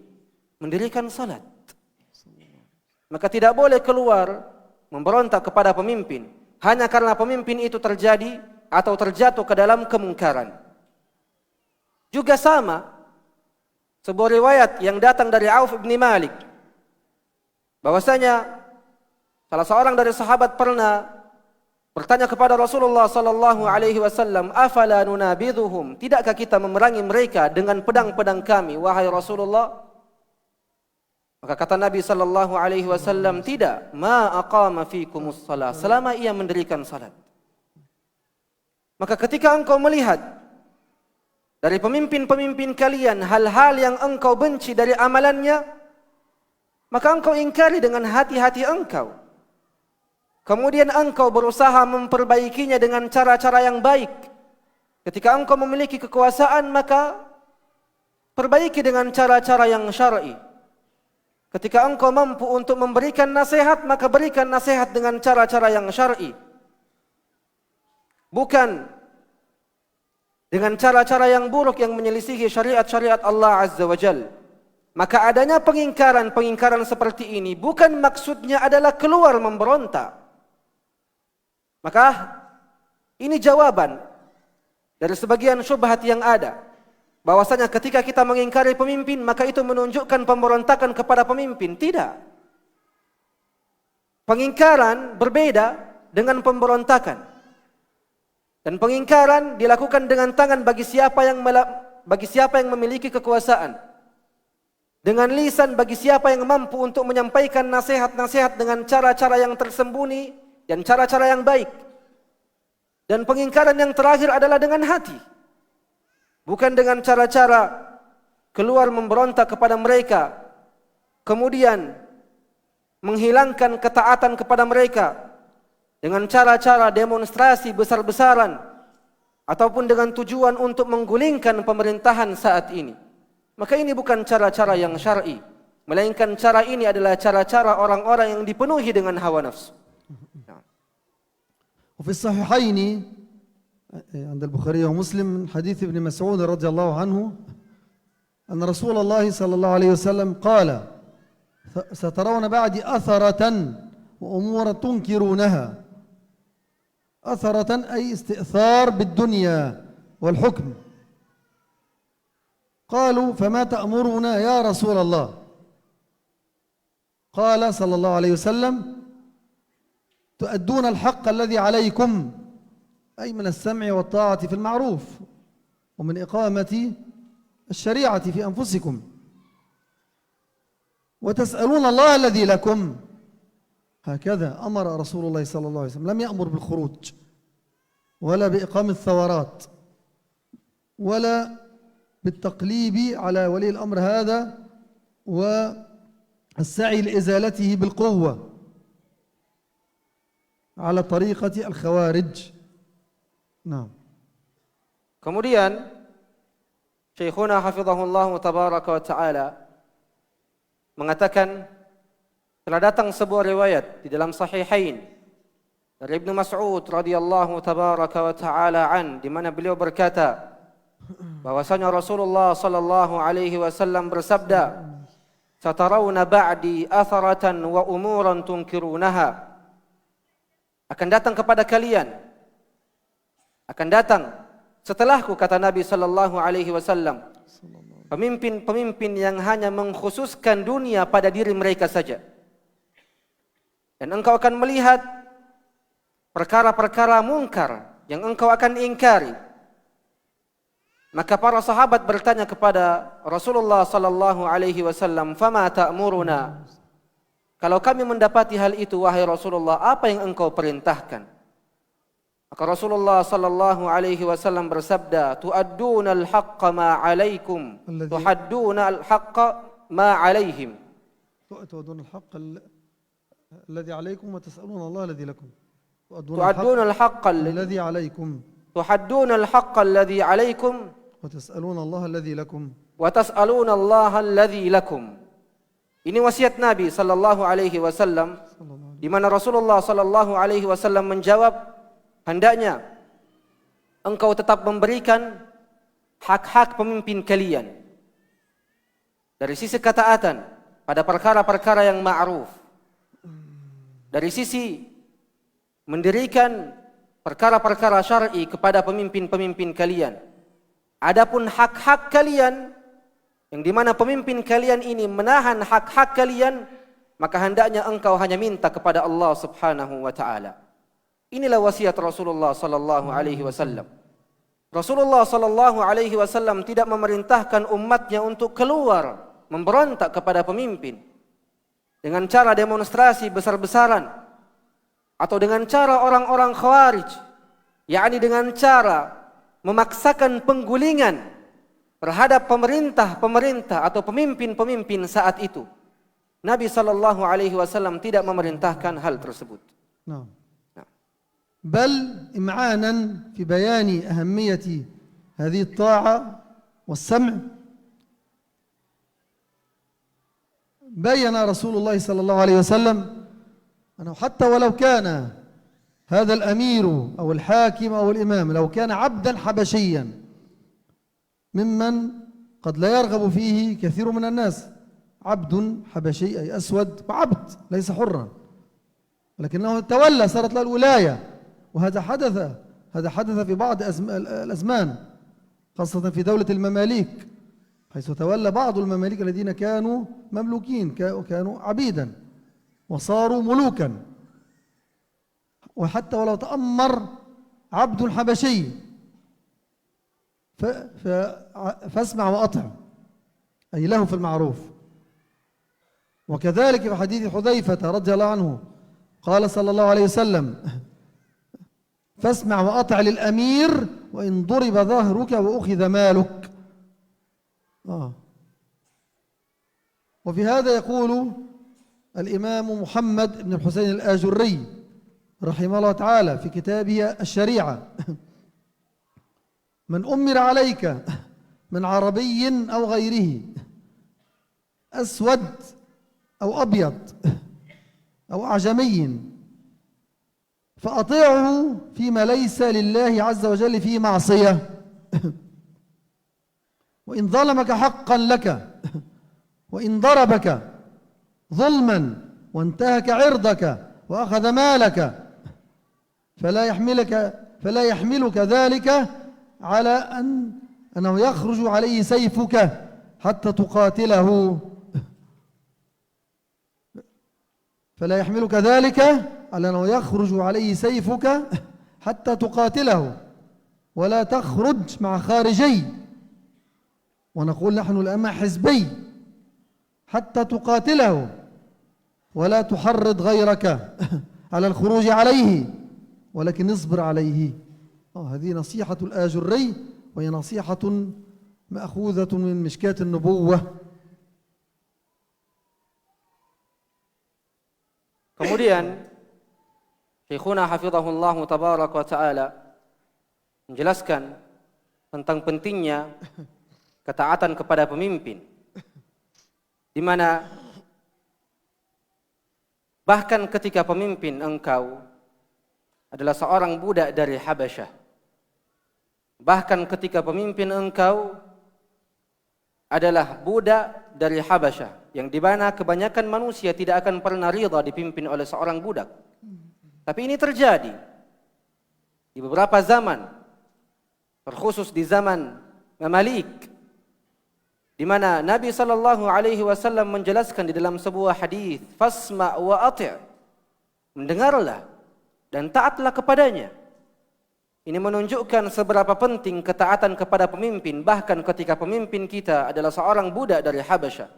mendirikan salat. Maka tidak boleh keluar memberontak kepada pemimpin hanya karena pemimpin itu terjadi atau terjatuh ke dalam kemungkaran. Juga sama, sebuah riwayat yang datang dari Auf bin Malik, bahwasanya salah seorang dari sahabat pernah bertanya kepada Rasulullah sallallahu alaihi wasallam, "Afala nunabidhuhum?" Tidakkah kita memerangi mereka dengan pedang-pedang kami, wahai Rasulullah? Maka kata Nabi sallallahu alaihi wasallam, "Tidak, ma aqama fikumus shalah," selama ia mendirikan salat. Maka ketika engkau melihat dari pemimpin-pemimpin kalian hal-hal yang engkau benci dari amalannya, maka engkau ingkari dengan hati-hati engkau. Kemudian engkau berusaha memperbaikinya dengan cara-cara yang baik. Ketika engkau memiliki kekuasaan, maka perbaiki dengan cara-cara yang syar'i. Ketika engkau mampu untuk memberikan nasihat, maka berikan nasihat dengan cara-cara yang syar'i. Bukan dengan cara-cara yang buruk yang menyelisihi syariat-syariat Allah Azza wa Jalla. Maka adanya pengingkaran seperti ini bukan maksudnya adalah keluar memberontak. Maka ini jawaban dari sebagian syubhat yang ada, bahwasanya ketika kita mengingkari pemimpin maka itu menunjukkan pemberontakan kepada pemimpin. Tidak. Pengingkaran berbeda dengan pemberontakan. Dan pengingkaran dilakukan dengan tangan bagi siapa yang memiliki kekuasaan. Dengan lisan bagi siapa yang mampu untuk menyampaikan nasihat-nasihat dengan cara-cara yang tersembunyi dan cara-cara yang baik. Dan pengingkaran yang terakhir adalah dengan hati. Bukan dengan cara-cara keluar memberontak kepada mereka, kemudian menghilangkan ketaatan kepada mereka dengan cara-cara demonstrasi besar-besaran, ataupun dengan tujuan untuk menggulingkan pemerintahan saat ini. Maka ini bukan cara-cara yang syar'i, melainkan cara ini adalah cara-cara orang-orang yang dipenuhi dengan hawa nafsu. وفي الصحيحين عند البخاري ومسلم من حديث ابن مسعود رضي الله عنه أن رسول الله صلى الله عليه وسلم قال: سترون بعدي أثرة وأمورا تنكرونها. أثرة أي استئثار بالدنيا والحكم. قالوا: فما تأمرنا يا رسول الله؟ قال صلى الله عليه وسلم: تؤدون الحق الذي عليكم، أي من السمع والطاعة في المعروف ومن إقامة الشريعة في أنفسكم، وتسألون الله الذي لكم. هكذا أمر رسول الله صلى الله عليه وسلم، لم يأمر بالخروج ولا بإقامة الثورات ولا بالتقليب على ولي الأمر هذا والسعي لإزالته بالقوة على طريقة الخوارج. Nah. Kemudian Syekhuna hafizahullah tabaraka wa ta'ala mengatakan telah datang sebuah riwayat di dalam Sahihain dari Ibnu Mas'ud radhiyallahu tabaraka wa ta'ala di mana beliau berkata bahwasanya Rasulullah sallallahu alaihi wasallam bersabda, "Satarawna ba'di atharatan wa umuran tunkirunaha." Akan datang kepada kalian, akan datang setelahku, kata Nabi sallallahu alaihi wasallam, pemimpin-pemimpin yang hanya mengkhususkan dunia pada diri mereka saja. Dan engkau akan melihat perkara-perkara mungkar yang engkau akan ingkari. Maka para sahabat bertanya kepada Rasulullah sallallahu alaihi wasallam, "Fama ta'muruna?" Kalau kami mendapati hal itu, wahai Rasulullah, apa yang engkau perintahkan? Maka Rasulullah sallallahu alaihi wasallam bersabda, "Tu'adduna al-haqqa ma 'alaikum, tuhadduna al-haqqa ma 'alaihim." تؤدون الحق الذي عليكم وتسألون الله الذي لكم. تؤدون الحق الذي عليكم تحدون الحق الذي عليكم وتسألون الله الذي لكم وتسألون الله الذي لكم. Ini wasiat Nabi sallallahu alaihi wasallam, di mana Rasulullah sallallahu alaihi wasallam menjawab, hendaknya engkau tetap memberikan hak-hak pemimpin kalian dari sisi ketaatan pada perkara-perkara yang ma'ruf, dari sisi mendirikan perkara-perkara syar'i kepada pemimpin-pemimpin kalian. Adapun hak-hak kalian, yang dimana pemimpin kalian ini menahan hak-hak kalian, maka hendaknya engkau hanya minta kepada Allah subhanahu wa ta'ala. Inilah wasiat Rasulullah sallallahu alaihi wasallam. Rasulullah sallallahu alaihi wasallam tidak memerintahkan umatnya untuk keluar memberontak kepada pemimpin dengan cara demonstrasi besar-besaran atau dengan cara orang-orang Khawarij, yakni dengan cara memaksakan penggulingan terhadap pemerintah atau pemimpin-pemimpin saat itu. Nabi sallallahu alaihi wasallam tidak memerintahkan hal tersebut. بل إمعانا في بيان أهمية هذه الطاعة والسمع بين رسول الله صلى الله عليه وسلم أنه حتى ولو كان هذا الأمير أو الحاكم أو الإمام لو كان عبدا حبشيا ممن قد لا يرغب فيه كثير من الناس، عبد حبشي أي أسود وعبد ليس حرا، ولكنه تولى، صارت له الولاية، وهذا حدث في بعض الأزمان، خاصة في دولة المماليك، حيث تولى بعض المماليك الذين كانوا مملوكين، كانوا عبيدا وصاروا ملوكا. وحتى ولو تأمر عبد حبشي فاسمع وأطع، أي له في المعروف. وكذلك في حديث حذيفة رضي الله عنه قال صلى الله عليه وسلم: فاسمع وأطع للأمير وإن ضرب ظهرك وأخذ مالك. وفي هذا يقول الإمام محمد بن الحسين الآجري رحمه الله تعالى في كتابه الشريعة: من أمر عليك من عربي أو غيره، أسود أو أبيض أو أعجمي، فأطيعه فيما ليس لله عز وجل فيه معصية، وإن ظلمك حقا لك، وإن ضربك ظلما وانتهك عرضك وأخذ مالك، فلا يحملك ذلك على أنه يخرج عليه سيفك حتى تقاتله، فلا يحملك ذلك على أنه يخرج عليه سيفك حتى تقاتله، ولا تخرج مع خارجي، ونقول نحن الآن حزبي، حتى تقاتله، ولا تحرض غيرك على الخروج عليه، ولكن اصبر عليه. هذه نصيحة الآجري، وهي نصيحة مأخوذة من مشكاة النبوة. Kemudian Syekhuna hafizahullah tabaraka wa ta'ala menjelaskan tentang pentingnya ketaatan kepada pemimpin, di mana bahkan ketika pemimpin engkau adalah seorang budak dari Habasyah, bahkan ketika pemimpin engkau adalah budak dari Habasyah, yang di mana kebanyakan manusia tidak akan pernah ridha dipimpin oleh seorang budak. Tapi ini terjadi di beberapa zaman, terkhusus di zaman Mamalik, di mana Nabi sallallahu alaihi wasallam menjelaskan di dalam sebuah hadis, "Fasma' wa ati'." Mendengarlah dan taatlah kepadanya. Ini menunjukkan seberapa penting ketaatan kepada pemimpin, bahkan ketika pemimpin kita adalah seorang budak dari Habasyah.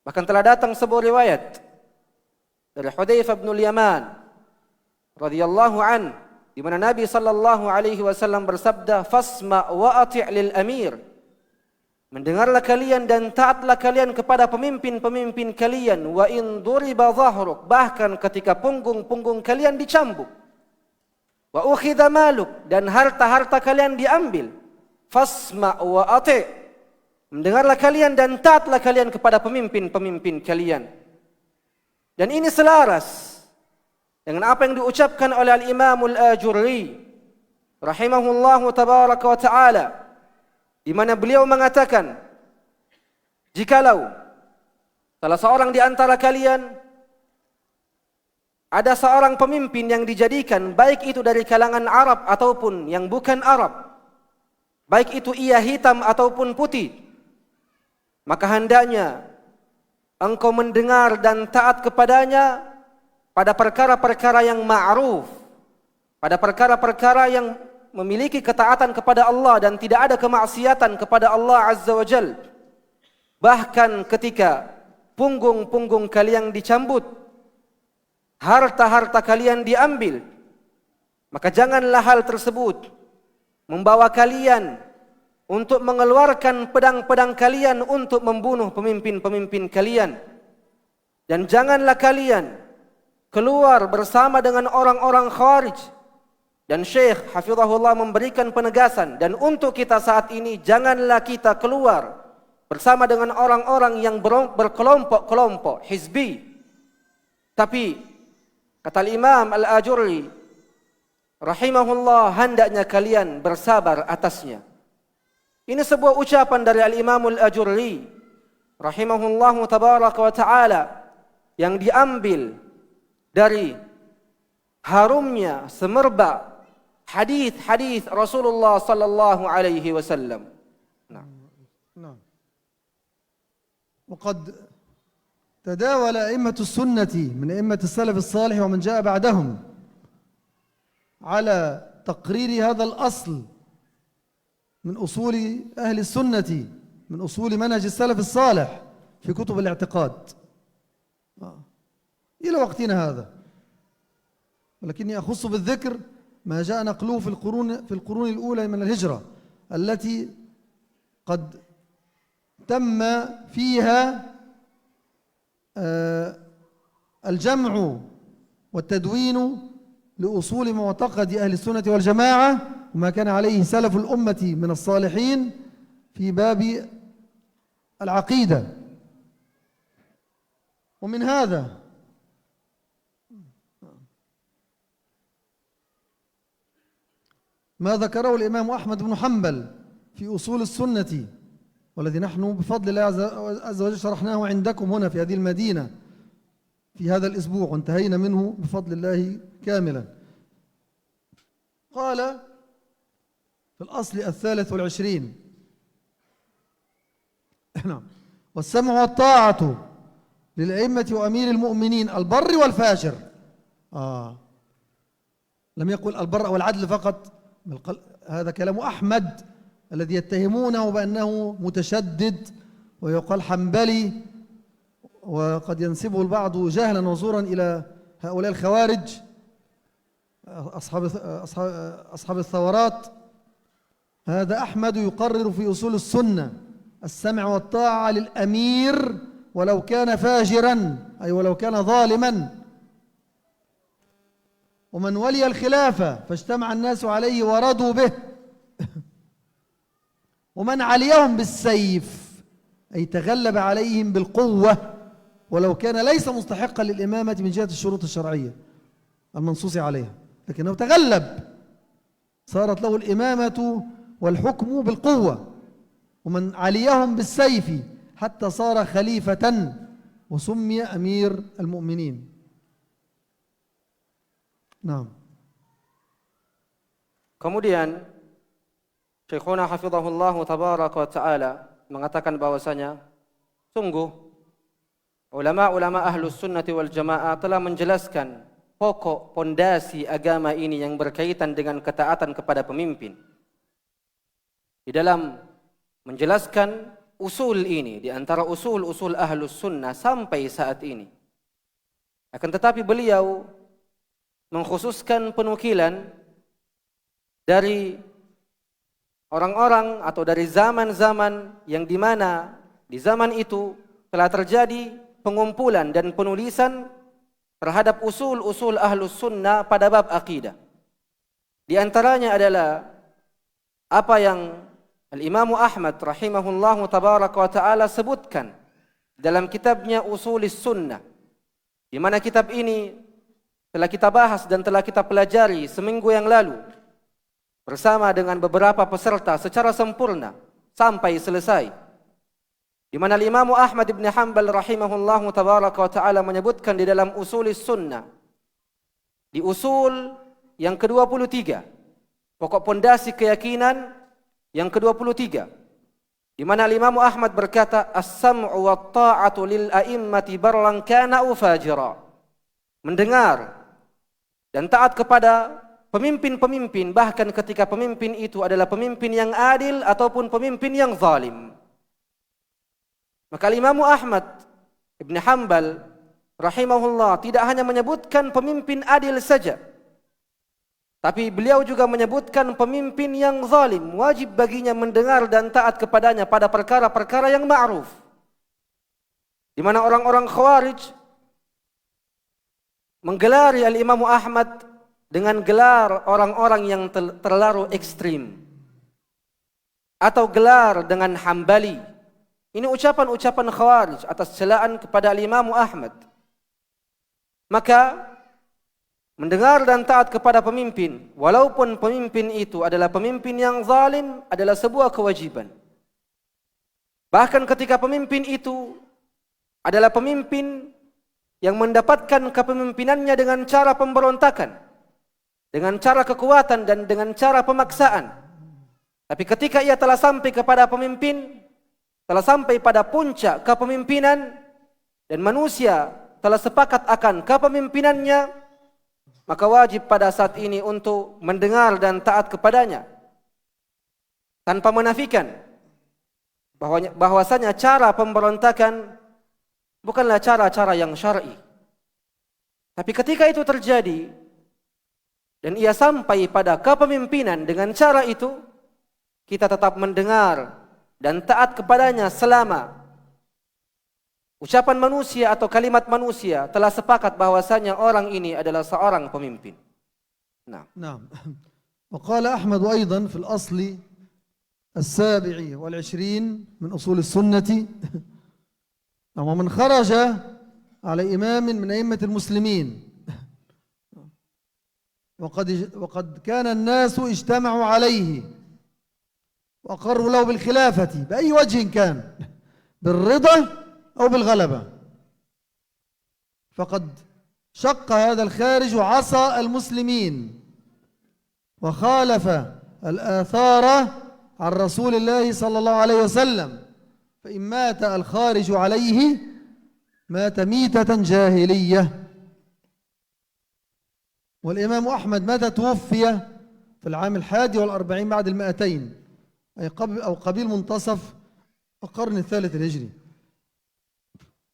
Bahkan telah datang sebuah riwayat dari Hudzaifah bin Yaman radhiyallahu an, di mana Nabi sallallahu alaihi wasallam bersabda, "Fasma' wa ati' lil amir." Mendengarlah kalian dan taatlah kalian kepada pemimpin-pemimpin kalian, wa in duriba dhahruk, bahkan ketika punggung-punggung kalian dicambuk. Wa ukhidha maluk, dan harta-harta kalian diambil. Fasma' wa ati'. Mendengarlah kalian dan taatlah kalian kepada pemimpin-pemimpin kalian. Dan ini selaras dengan apa yang diucapkan oleh Al-Imam Al-Ajurri rahimahullahu tabaraka wa ta'ala, di mana beliau mengatakan, jikalau salah seorang di antara kalian ada seorang pemimpin yang dijadikan, baik itu dari kalangan Arab ataupun yang bukan Arab, baik itu ia hitam ataupun putih, maka hendaknya engkau mendengar dan taat kepadanya pada perkara-perkara yang ma'ruf, pada perkara-perkara yang memiliki ketaatan kepada Allah dan tidak ada kemaksiatan kepada Allah Azza wa Jal. Bahkan ketika punggung-punggung kalian dicambut, harta-harta kalian diambil, maka janganlah hal tersebut membawa kalian untuk mengeluarkan pedang-pedang kalian untuk membunuh pemimpin-pemimpin kalian. Dan janganlah kalian keluar bersama dengan orang-orang Khawarij. Dan Syekh hafizahullah memberikan penegasan, dan untuk kita saat ini, janganlah kita keluar bersama dengan orang-orang yang berkelompok-kelompok hizbi. Tapi kata Imam Al-Ajurri rahimahullah, hendaknya kalian bersabar atasnya. Ini sebuah ucapan dari Al-Imam Al-Ajurri rahimahullahu tabaraka wa ta'ala, yang diambil dari harumnya semerbak hadis-hadis Rasulullah sallallahu alaihi wasallam. نعم. وقد تداول أئمة السنة من أئمة السلف الصالح ومن جاء بعدهم على تقرير هذا الأصل من أصول أهل السنة، من أصول منهج السلف الصالح في كتب الاعتقاد إلى وقتنا هذا. ولكني أخص بالذكر ما جاء نقله في القرون الأولى من الهجرة، التي قد تم فيها الجمع والتدوين لأصول معتقد أهل السنة والجماعة وما كان عليه سلف الأمة من الصالحين في باب العقيدة. ومن هذا ما ذكره الإمام أحمد بن حنبل في أصول السنة، والذي نحن بفضل الله عز وجل شرحناه عندكم هنا في هذه المدينة في هذا الأسبوع، وانتهينا منه بفضل الله كاملا. قال في الأصل 23: والسمع والطاعة للأئمة وأمير المؤمنين البر والفاجر. لم يقل البر والعدل فقط، هذا كلام أحمد الذي يتهمونه بأنه متشدد ويقال حنبلي، وقد ينسبه البعض جهلا وزورا إلى هؤلاء الخوارج أصحاب الثورات. هذا أحمد يقرر في أصول السنة السمع والطاعة للأمير ولو كان فاجرا، أي ولو كان ظالما، ومن ولي الخلافة فاجتمع الناس عليه ورضوا به ومن عليهم بالسيف أي تغلب عليهم بالقوة ولو كان ليس مستحقا للإمامة من جهة الشروط الشرعية المنصوص عليها، لكنه تغلب صارت له الإمامة والحكم بالقوة. ومن عليهم بالسيف حتى صار خليفة وسمي أمير المؤمنين. نعم. Kemudian Syekhuna hafizahullah tabaraka wa ta'ala mengatakan bahwasanya sungguh ulama-ulama ahlus sunnati wal jamaah telah menjelaskan pokok pondasi agama ini yang berkaitan dengan ketaatan kepada pemimpin. Di dalam menjelaskan usul ini di antara usul-usul ahlus sunnah sampai saat ini. Akan tetapi beliau mengkhususkan penukilan dari orang-orang atau dari zaman-zaman yang dimana di zaman itu telah terjadi pengumpulan dan penulisan terhadap usul-usul ahlus sunnah pada bab akidah. Di antaranya adalah apa yang Al-Imam Ahmad rahimahullahu tabaraka wa ta'ala sebutkan dalam kitabnya Usulis Sunnah, di mana kitab ini telah kita bahas dan telah kita pelajari seminggu yang lalu bersama dengan beberapa peserta secara sempurna sampai selesai, di mana Imam Ahmad bin Hanbal rahimahullahu tabaraka wa ta'ala menyebutkan di dalam Usulis Sunnah di usul yang ke-23, pokok pondasi keyakinan yang ke-23, di mana Imam Ahmad berkata as-sam'u wat ta'atu lil a'immati barran kana fajira, mendengar dan taat kepada pemimpin-pemimpin bahkan ketika pemimpin itu adalah pemimpin yang adil ataupun pemimpin yang zalim. Maka Imam Ahmad Ibn Hanbal rahimahullah tidak hanya menyebutkan pemimpin adil saja, tapi beliau juga menyebutkan pemimpin yang zalim wajib baginya mendengar dan taat kepadanya pada perkara-perkara yang ma'ruf. Di mana orang-orang Khawarij menggelari Al-Imam Ahmad dengan gelar orang-orang yang terlalu ekstrim atau gelar dengan Hambali. Ini ucapan-ucapan Khawarij atas celaan kepada Al-Imam Ahmad. Maka mendengar dan taat kepada pemimpin walaupun pemimpin itu adalah pemimpin yang zalim adalah sebuah kewajiban. Bahkan ketika pemimpin itu adalah pemimpin yang mendapatkan kepemimpinannya dengan cara pemberontakan, dengan cara kekuatan dan dengan cara pemaksaan. Tapi ketika ia telah sampai kepada pemimpin, telah sampai pada puncak kepemimpinan dan manusia telah sepakat akan kepemimpinannya, maka wajib pada saat ini untuk mendengar dan taat kepadanya tanpa menafikan bahwasanya cara pemberontakan bukanlah cara-cara yang syar'i. Tapi ketika itu terjadi dan ia sampai pada kepemimpinan dengan cara itu, kita tetap mendengar dan taat kepadanya selama ucapan manusia atau kalimat manusia telah sepakat bahwasanya orang ini adalah seorang pemimpin. نعم. وقال أحمد أيضا في الأصل 27 من أصول السنة ومن خرج على إمام من أئمة المسلمين وقد كان الناس اجتمعوا عليه وأقروا له بالخلافة بأي وجه كان، بالرضا أو بالغلبة، فقد شق هذا الخارج عصا المسلمين وخالف الآثار عن رسول الله صلى الله عليه وسلم، فإن مات الخارج عليه مات ميتة جاهلية. والإمام أحمد متى توفي؟ في العام 41 بعد 200، أي قبيل منتصف القرن الثالث الهجري.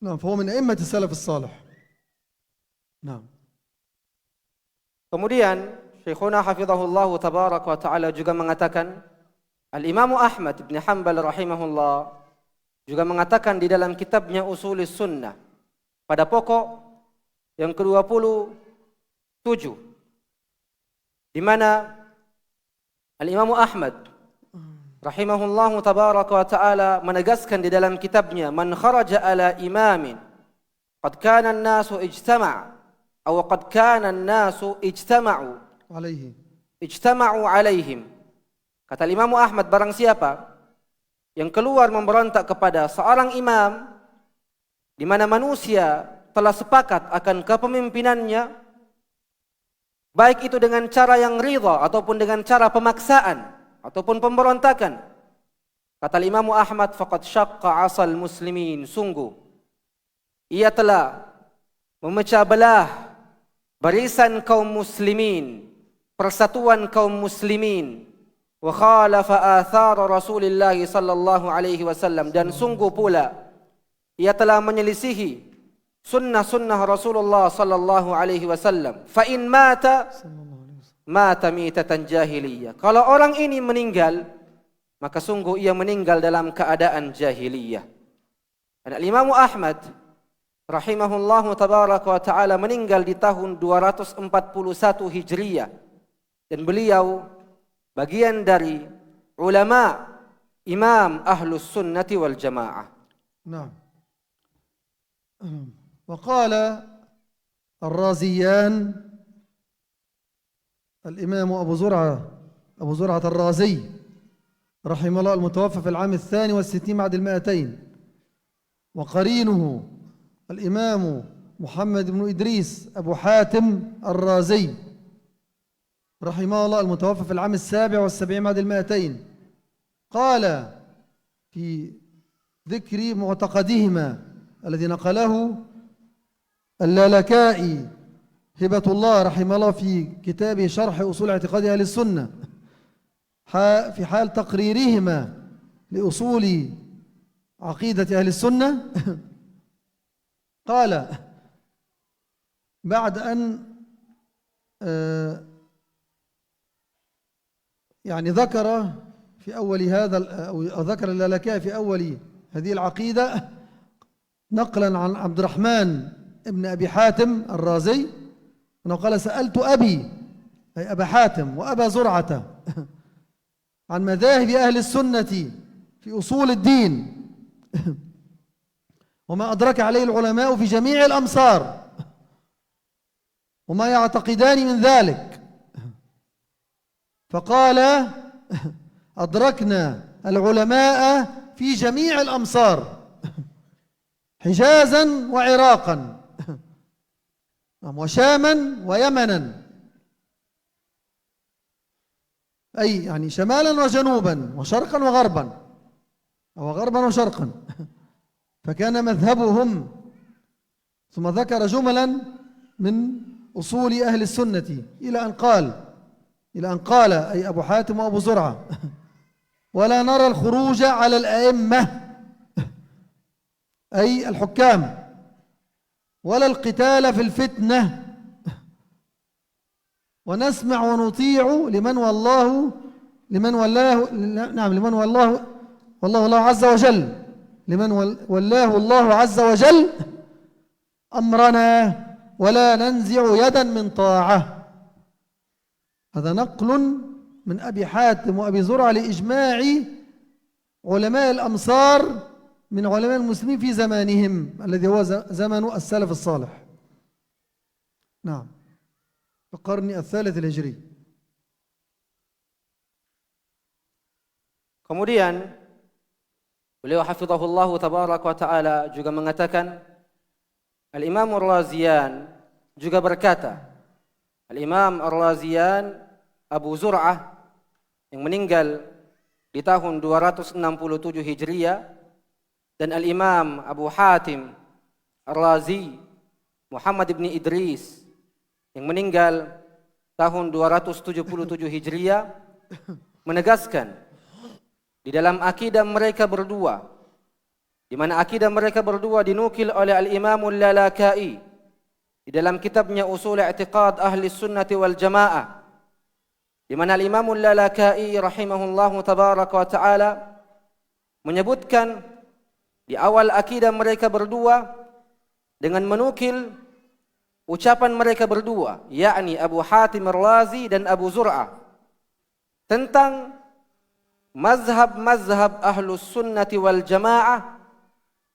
نعم، فهو من أئمة السلف الصالح. نعم. Kemudian Syekhuna hafizahullah tabaraka wa ta'ala juga mengatakan, Al-Imam Ahmad bin Hanbal rahimahullah juga mengatakan di dalam kitabnya Usulis Sunnah pada pokok yang ke-27, di mana Al-Imam Ahmad rahimahullahu tabaraka wa ta'ala menegaskan di dalam kitabnya, man kharaja ala imamin qad kana an-nasu ijtama'u alaihim. Kata Imam Ahmad, barang siapa yang keluar memberontak kepada seorang imam di mana manusia telah sepakat akan kepemimpinannya, baik itu dengan cara yang ridha ataupun dengan cara pemaksaan ataupun pemberontakan, kata Imam Ahmad, faqad syaqqa 'asal muslimin, sungguh ia telah memecah belah barisan kaum muslimin, persatuan kaum muslimin, wa khalafa athar Rasulillah sallallahu alaihi wasallam, dan sungguh pula ia telah menyelisihi sunnah-sunnah Rasulullah sallallahu alaihi wasallam. Fa in mata mitatan jahiliyah. Kalau orang ini meninggal, maka sungguh ia meninggal dalam keadaan jahiliyah. Dan Imam Ahmad rahimahullahu tabaraka wa taala meninggal di tahun 241 Hijriyah, dan beliau bagian dari ulama imam ahlus sunnati wal jamaah. Nah. وقال الرازيان الإمام أبو زرعة الرازي رحمه الله المتوفى في العام 62 بعد 200، وقرينه الإمام محمد بن إدريس أبو حاتم الرازي رحمه الله المتوفى في العام 77 بعد 200، قال في ذكر معتقدهما الذي نقله اللالكائي هبة الله رحمه الله في كتابه شرح أصول اعتقاد أهل السنة، في حال تقريرهما لأصول عقيدة أهل السنة، قال بعد أن يعني ذكر في أول هذا، أو ذكر اللالكائي في أول هذه العقيدة نقلا عن عبد الرحمن ابن أبي حاتم الرازي أنه قال: سألت أبي أي أبا حاتم وأبا زرعة عن مذاهب أهل السنة في أصول الدين وما أدرك عليه العلماء في جميع الأمصار وما يعتقدان من ذلك، فقال: أدركنا العلماء في جميع الأمصار حجازا وعراقا وشاما ويمنا، أي يعني شمالا وجنوبا وشرقا وغربا، أو غربا وشرقا، فكان مذهبهم. ثم ذكر جملا من أصول أهل السنة إلى أن قال أي أبو حاتم وأبو زرعة: ولا نرى الخروج على الأئمة أي الحكام، ولا القتال في الفتنة، ونسمع ونطيع لمن والله عز وجل، لمن والله الله عز وجل أمرنا، ولا ننزع يدا من طاعة. هذا نقل من أبي حاتم وأبي زرعة لإجماع علماء الأمصار من علماء المسلمين في زمانهم الذي هو زمن السلف الصالح. نعم، في القرن الثالث الهجري. Kemudian beliau hafizahullah tabaraka wa taala juga mengatakan, Al-Imam Ar-Raziyan juga berkata, Al-Imam Ar-Raziyan Abu Zur'ah yang meninggal di tahun 267 Hijriyah, dan Al-Imam Abu Hatim Ar-Razi Muhammad ibn Idris yang meninggal tahun 277 Hijriyah menegaskan di dalam akidah mereka berdua, di mana akidah mereka berdua dinukil oleh Al-Imam Al-Lalaka'i di dalam kitabnya Usul I'tiqad Ahli Sunnati wal Jamaah, di mana Al-Imam Al-Lalaka'i rahimahullahu tabaraka wa ta'ala menyebutkan di awal akidah mereka berdua dengan menukil ucapan mereka berdua, yakni Abu Hatim Ar-Razi dan Abu Zur'ah, tentang mazhab-mazhab ahlus sunnati wal jamaah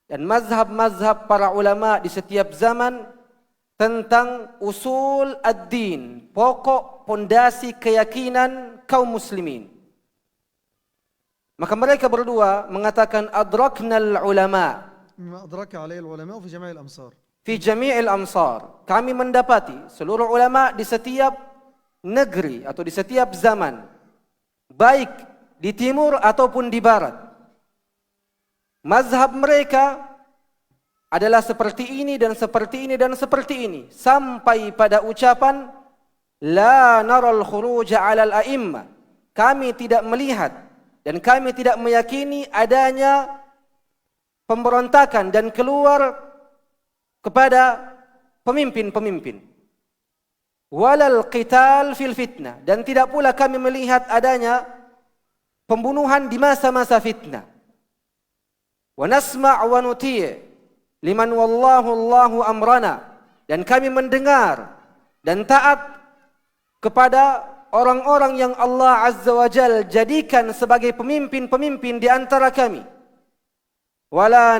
dan mazhab-mazhab para ulama di setiap zaman tentang usul ad-din, pokok pondasi keyakinan kaum muslimin. Maka mereka berdua mengatakan adraknal ulama, مما أدرك عليه العلماء في جميع الأمصار. fi jami'il amsar. Kami mendapati seluruh ulama di setiap negeri atau di setiap zaman, baik di timur ataupun di barat, mazhab mereka adalah seperti ini dan seperti ini dan seperti ini, sampai pada ucapan la naral khuruja 'alal a'immah. Kami tidak melihat dan kami tidak meyakini adanya pemberontakan dan keluar kepada pemimpin-pemimpin. Walal qital fil fitnah, dan tidak pula kami melihat adanya pembunuhan di masa-masa fitnah. Wa nasma' wa nuti' liman wallahu Allahu amrana, dan kami mendengar dan taat kepada orang-orang yang Allah Azza wa Jal jadikan sebagai pemimpin-pemimpin di antara kami. Wala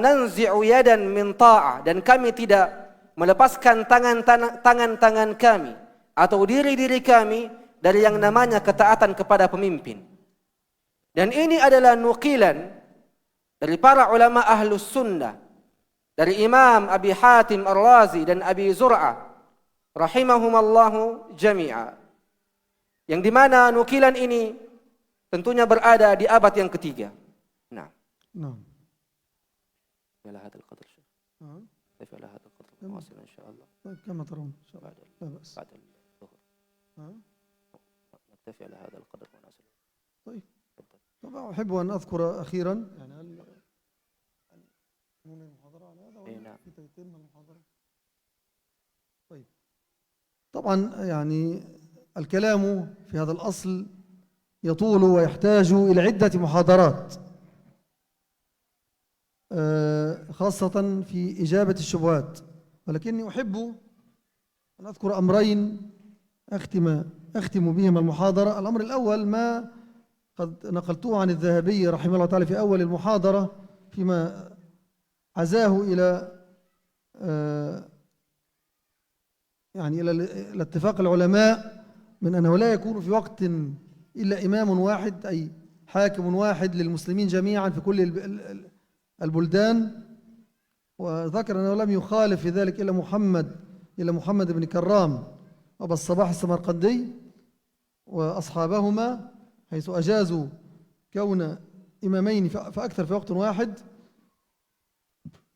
nanzi'u yadan min ta'ah, dan kami tidak melepaskan tangan-tangan kami atau diri-diri kami dari yang namanya ketaatan kepada pemimpin. Dan ini adalah nukilan dari para ulama ahlus sunnah, dari Imam Abi Hatim Ar-Razi dan Abi Zur'ah rahimahumallahu jami'a, yang dimana nukilan ini tentunya berada di abad yang ketiga. نعم. على هذا القدر شيخ. نعم. كيف على هذا القدر واصل إن شاء الله. طيب كما ترون إن شاء الله. لا بأس. بعد الظهر. نكتفي على هذا القدر ونصل. طيب. طبعا أحب أن أذكر أخيرا يعني هل المحاضرة على هذا ولا في تتم المحاضرة؟ طيب. طبعا يعني الكلام في هذا الأصل يطول ويحتاج إلى عدة محاضرات، خاصة في إجابة الشبهات، ولكني أحب أن أذكر أمرين أختم بهما المحاضرة. الأمر الأول ما قد نقلته عن الذهبي رحمه الله تعالى في أول المحاضرة فيما عزاه إلى يعني إلى اتفاق العلماء من أنه لا يكون في وقت إلا إمام واحد أي حاكم واحد للمسلمين جميعا في كل البلدان، وذكر أنه لم يخالف في ذلك إلا محمد بن كرام أبا الصباح السمرقندي وأصحابهما، حيث أجازوا كون إمامين فأكثر في وقت واحد،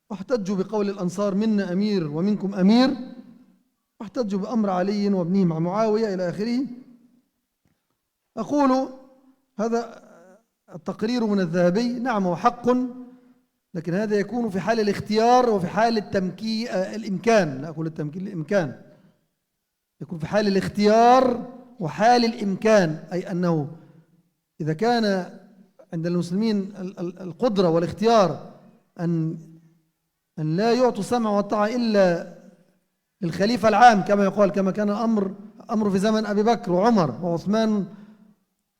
واحتجوا بقول الأنصار منا أمير ومنكم أمير، واحتجوا بأمر علي وابنه مع معاوية إلى آخره. أقول هذا التقرير من الذهبي نعم وحق، لكن هذا يكون في حال الاختيار وفي حال الإمكان، لا أقول التمكين، الإمكان يكون في حال الاختيار وحال الإمكان، أي أنه إذا كان عند المسلمين القدرة والاختيار أن لا يعطوا السمع والطاعة إلا للخليفة العام كما يقال، كما كان الأمر في زمن أبي بكر وعمر وعثمان،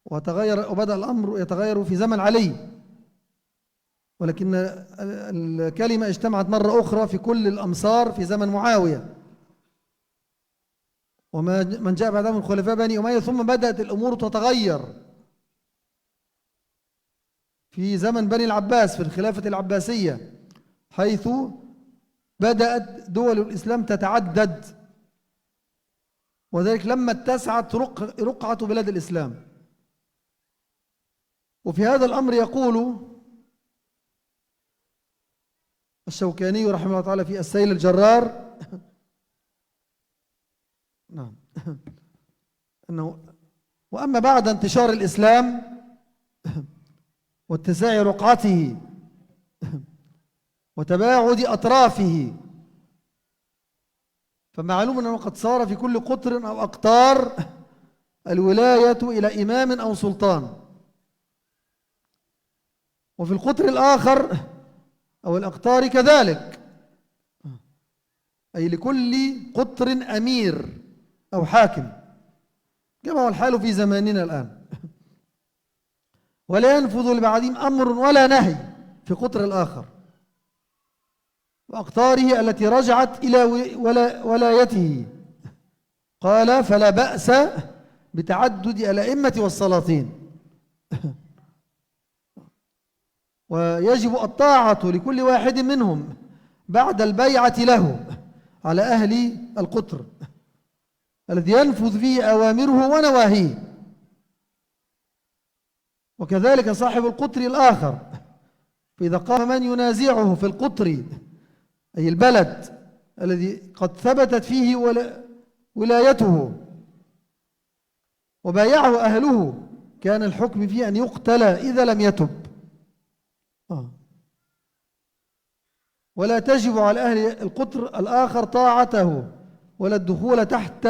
وبدأ الأمر يتغير في زمن علي، ولكن الكلمة اجتمعت مرة أخرى في كل الأمصار في زمن معاوية ومن جاء بعدهم من خلفاء بني أمية، ثم بدأت الأمور تتغير في زمن بني العباس في الخلافة العباسية، حيث بدأت دول الإسلام تتعدد، وذلك لما اتسعت رقعة بلاد الإسلام. وفي هذا الأمر يقول الشوكاني رحمه الله تعالى في السيل الجرار نعم أنه وأما بعد انتشار الإسلام واتساع رقعته وتباعد أطرافه، فمعلوم أنه قد صار في كل قطر أو أقطار الولاية إلى إمام أو سلطان، وفي القطر الآخر أو الأقطار كذلك، أي لكل قطر أمير أو حاكم، كما هو الحال في زماننا الآن. ولا ينفذ لبعضهم أمر ولا نهي في قطر الآخر وأقطاره التي رجعت إلى ولايته. قال فلا بأس بتعدد الأئمة والسلاطين ويجب الطاعة لكل واحد منهم بعد البيعة له على أهل القطر الذي ينفذ فيه أوامره ونواهيه. وكذلك صاحب القطر الآخر، فإذا قام من ينازعه في القطر أي البلد الذي قد ثبتت فيه ولايته وبايعه أهله، كان الحكم فيه أن يقتل إذا لم يتب. ولا تجب على أهل القطر الآخر طاعته ولا الدخول تحت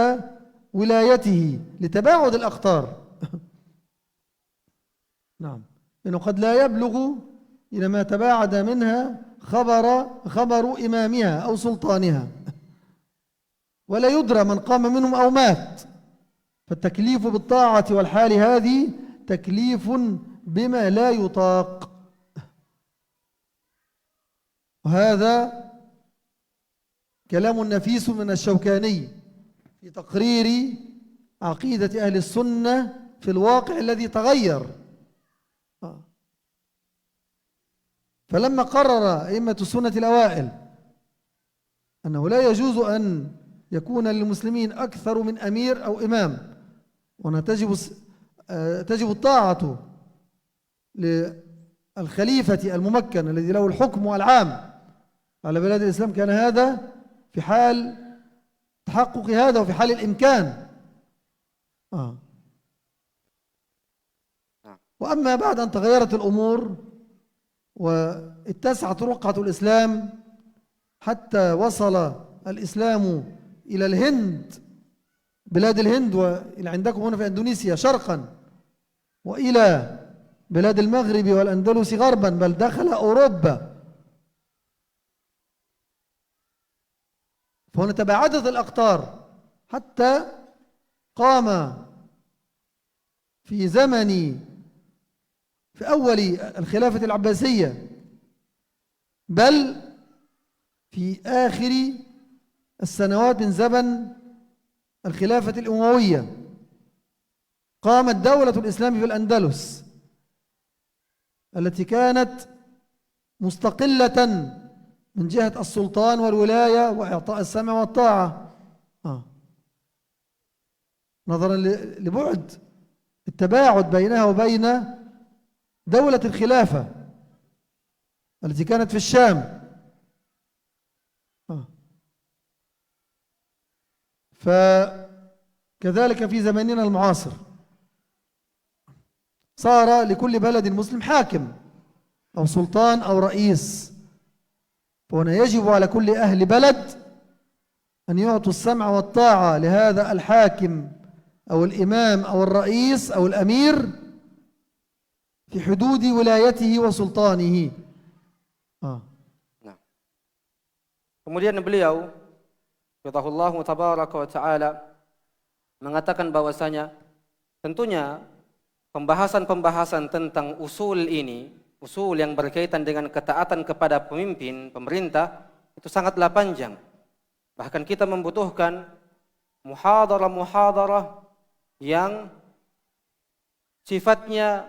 ولايته لتباعد الأقطار. نعم، إنه قد لا يبلغ إلى ما تباعد منها خبر إمامها أو سلطانها، ولا يدرى من قام منهم أو مات. فالتكليف بالطاعة والحال هذه تكليف بما لا يطاق. وهذا كلام نفيس من الشوكاني في تقرير عقيدة أهل السنة في الواقع الذي تغير. فلما قرر أئمة السنة الأوائل أنه لا يجوز أن يكون للمسلمين أكثر من أمير أو إمام، وأن تجب الطاعة للخليفة الممكن الذي له الحكم العام على بلاد الإسلام، كان هذا في حال تحقق هذا وفي حال الإمكان. وأما بعد أن تغيرت الأمور واتسعت رقعة الإسلام حتى وصل الإسلام إلى الهند، بلاد الهند، وإلى عندكم هنا في أندونيسيا شرقا، وإلى بلاد المغرب والأندلس غربا، بل دخل أوروبا. فهنا تباعدت الأقطار حتى قام في أول الخلافة العباسية، بل في آخر السنوات من زمن الخلافة الأموية، قامت دولة الإسلام في الأندلس التي كانت مستقلة من جهة السلطان والولاية وإعطاء السمع والطاعة، نظرا لبعد التباعد بينها وبين دولة الخلافة التي كانت في الشام. فكذلك في زماننا المعاصر صار لكل بلد مسلم حاكم أو سلطان أو رئيس، فهنا يجب على كل أهل بلد أن يعطوا السمع والطاعة لهذا الحاكم أو الإمام أو الرئيس أو الأمير في حدود ولايته وسلطانه. Nah. Kemudian beliau Hafizahullah Tabaraka wa Ta'ala mengatakan bahwasanya tentunya pembahasan-pembahasan tentang usul ini, usul yang berkaitan dengan ketaatan kepada pemimpin, pemerintah, itu sangatlah panjang. Bahkan kita membutuhkan muhadarah-muhadarah yang sifatnya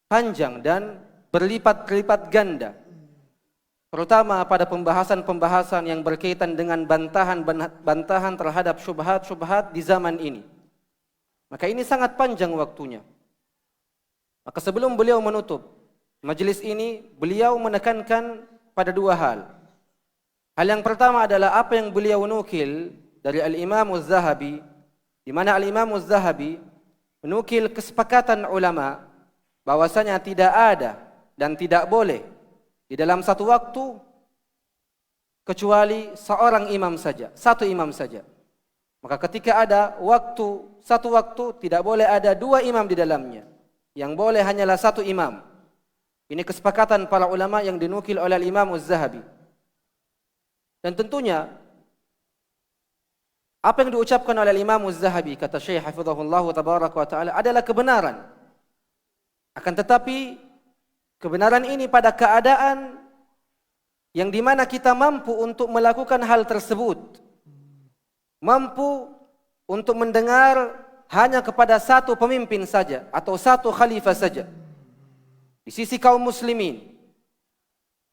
panjang dan berlipat-lipat ganda, terutama pada pembahasan-pembahasan yang berkaitan dengan bantahan terhadap syubhat-syubhat di zaman ini. Maka ini sangat panjang waktunya. Maka sebelum beliau menutup majelis ini, beliau menekankan pada dua hal. Hal yang pertama adalah apa yang beliau nukil dari Al-Imam Az-Zahabi, di mana Al-Imam Az-Zahabi menukil kesepakatan ulama bahwasanya tidak ada dan tidak boleh di dalam satu waktu kecuali seorang imam saja, satu imam saja. Maka ketika ada satu waktu tidak boleh ada dua imam di dalamnya. Yang boleh hanyalah satu imam. Ini kesepakatan para ulama yang dinukil oleh Imam Az-Zahabi. Dan tentunya apa yang diucapkan oleh Imam Az-Zahabi, kata Syekh Hafizahullah Tabaraka wa Ta'ala, adalah kebenaran. Akan tetapi kebenaran ini pada keadaan yang dimana kita mampu untuk melakukan hal tersebut, mampu untuk mendengar hanya kepada satu pemimpin saja atau satu khalifah saja di sisi kaum muslimin.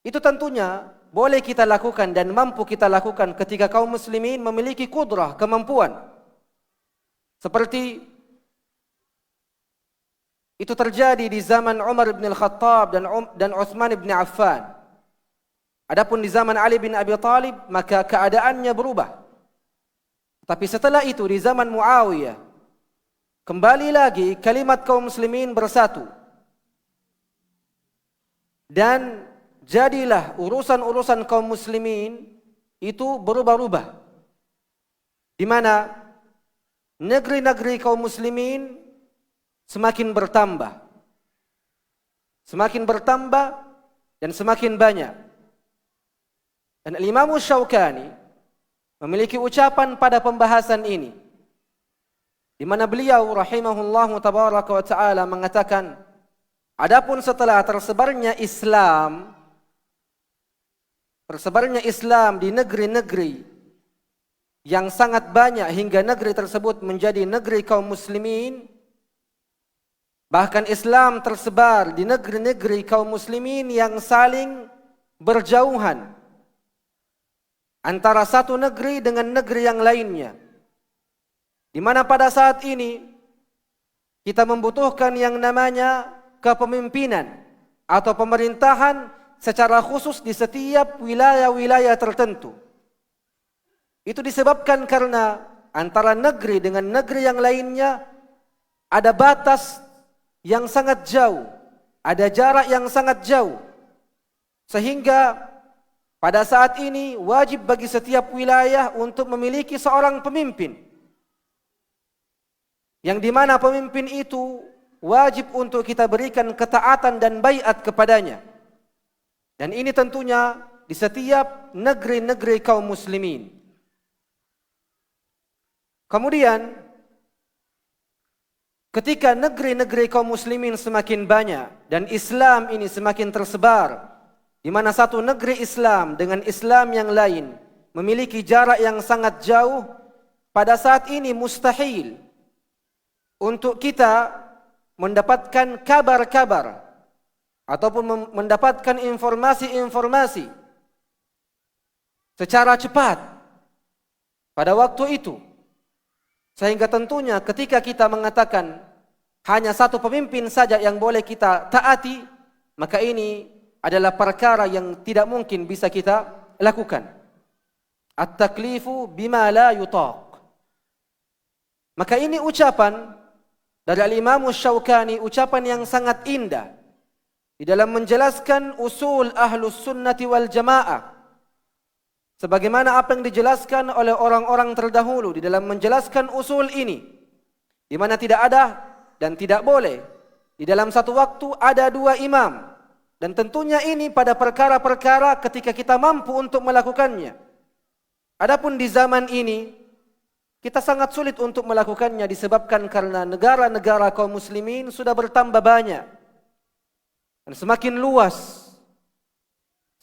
Itu tentunya boleh kita lakukan dan mampu kita lakukan ketika kaum muslimin memiliki kudrah, kemampuan. Seperti itu terjadi di zaman Umar bin Al-Khattab dan Utsman bin Affan. Adapun di zaman Ali bin Abi Thalib maka keadaannya berubah. Tapi setelah itu di zaman Muawiyah kembali lagi kalimat kaum muslimin bersatu. Dan jadilah urusan-urusan kaum muslimin itu berubah-ubah. Di mana negeri-negeri kaum muslimin semakin bertambah. Semakin bertambah dan semakin banyak. Dan Imam Syaukani memiliki ucapan pada pembahasan ini, di mana beliau rahimahullahu tabaraka wa ta'ala mengatakan, adapun setelah tersebarnya Islam di negeri-negeri yang sangat banyak hingga negeri tersebut menjadi negeri kaum muslimin, bahkan Islam tersebar di negeri-negeri kaum muslimin yang saling berjauhan antara satu negeri dengan negeri yang lainnya, di mana pada saat ini kita membutuhkan yang namanya kepemimpinan atau pemerintahan secara khusus di setiap wilayah-wilayah tertentu. Itu disebabkan karena antara negeri dengan negeri yang lainnya ada batas yang sangat jauh, ada jarak yang sangat jauh, sehingga pada saat ini wajib bagi setiap wilayah untuk memiliki seorang pemimpin, yang dimana pemimpin itu wajib untuk kita berikan ketaatan dan baiat kepadanya. Dan ini tentunya di setiap negeri-negeri kaum muslimin. Kemudian ketika negeri-negeri kaum muslimin semakin banyak dan Islam ini semakin tersebar, di mana satu negeri Islam dengan Islam yang lain memiliki jarak yang sangat jauh, pada saat ini mustahil untuk kita mendapatkan kabar-kabar ataupun mendapatkan informasi-informasi secara cepat pada waktu itu. Sehingga tentunya ketika kita mengatakan hanya satu pemimpin saja yang boleh kita taati, maka ini adalah perkara yang tidak mungkin bisa kita lakukan. At-taklifu bima la yutaq. Maka ini ucapan dari Al-Imam Syaukani, ucapan yang sangat indah di dalam menjelaskan usul Ahlus Sunnati wal Jamaah, sebagaimana apa yang dijelaskan oleh orang-orang terdahulu di dalam menjelaskan usul ini, di mana tidak ada dan tidak boleh di dalam satu waktu ada dua imam. Dan tentunya ini pada perkara-perkara ketika kita mampu untuk melakukannya. Adapun di zaman ini kita sangat sulit untuk melakukannya disebabkan karena negara-negara kaum muslimin sudah bertambah banyak dan semakin luas,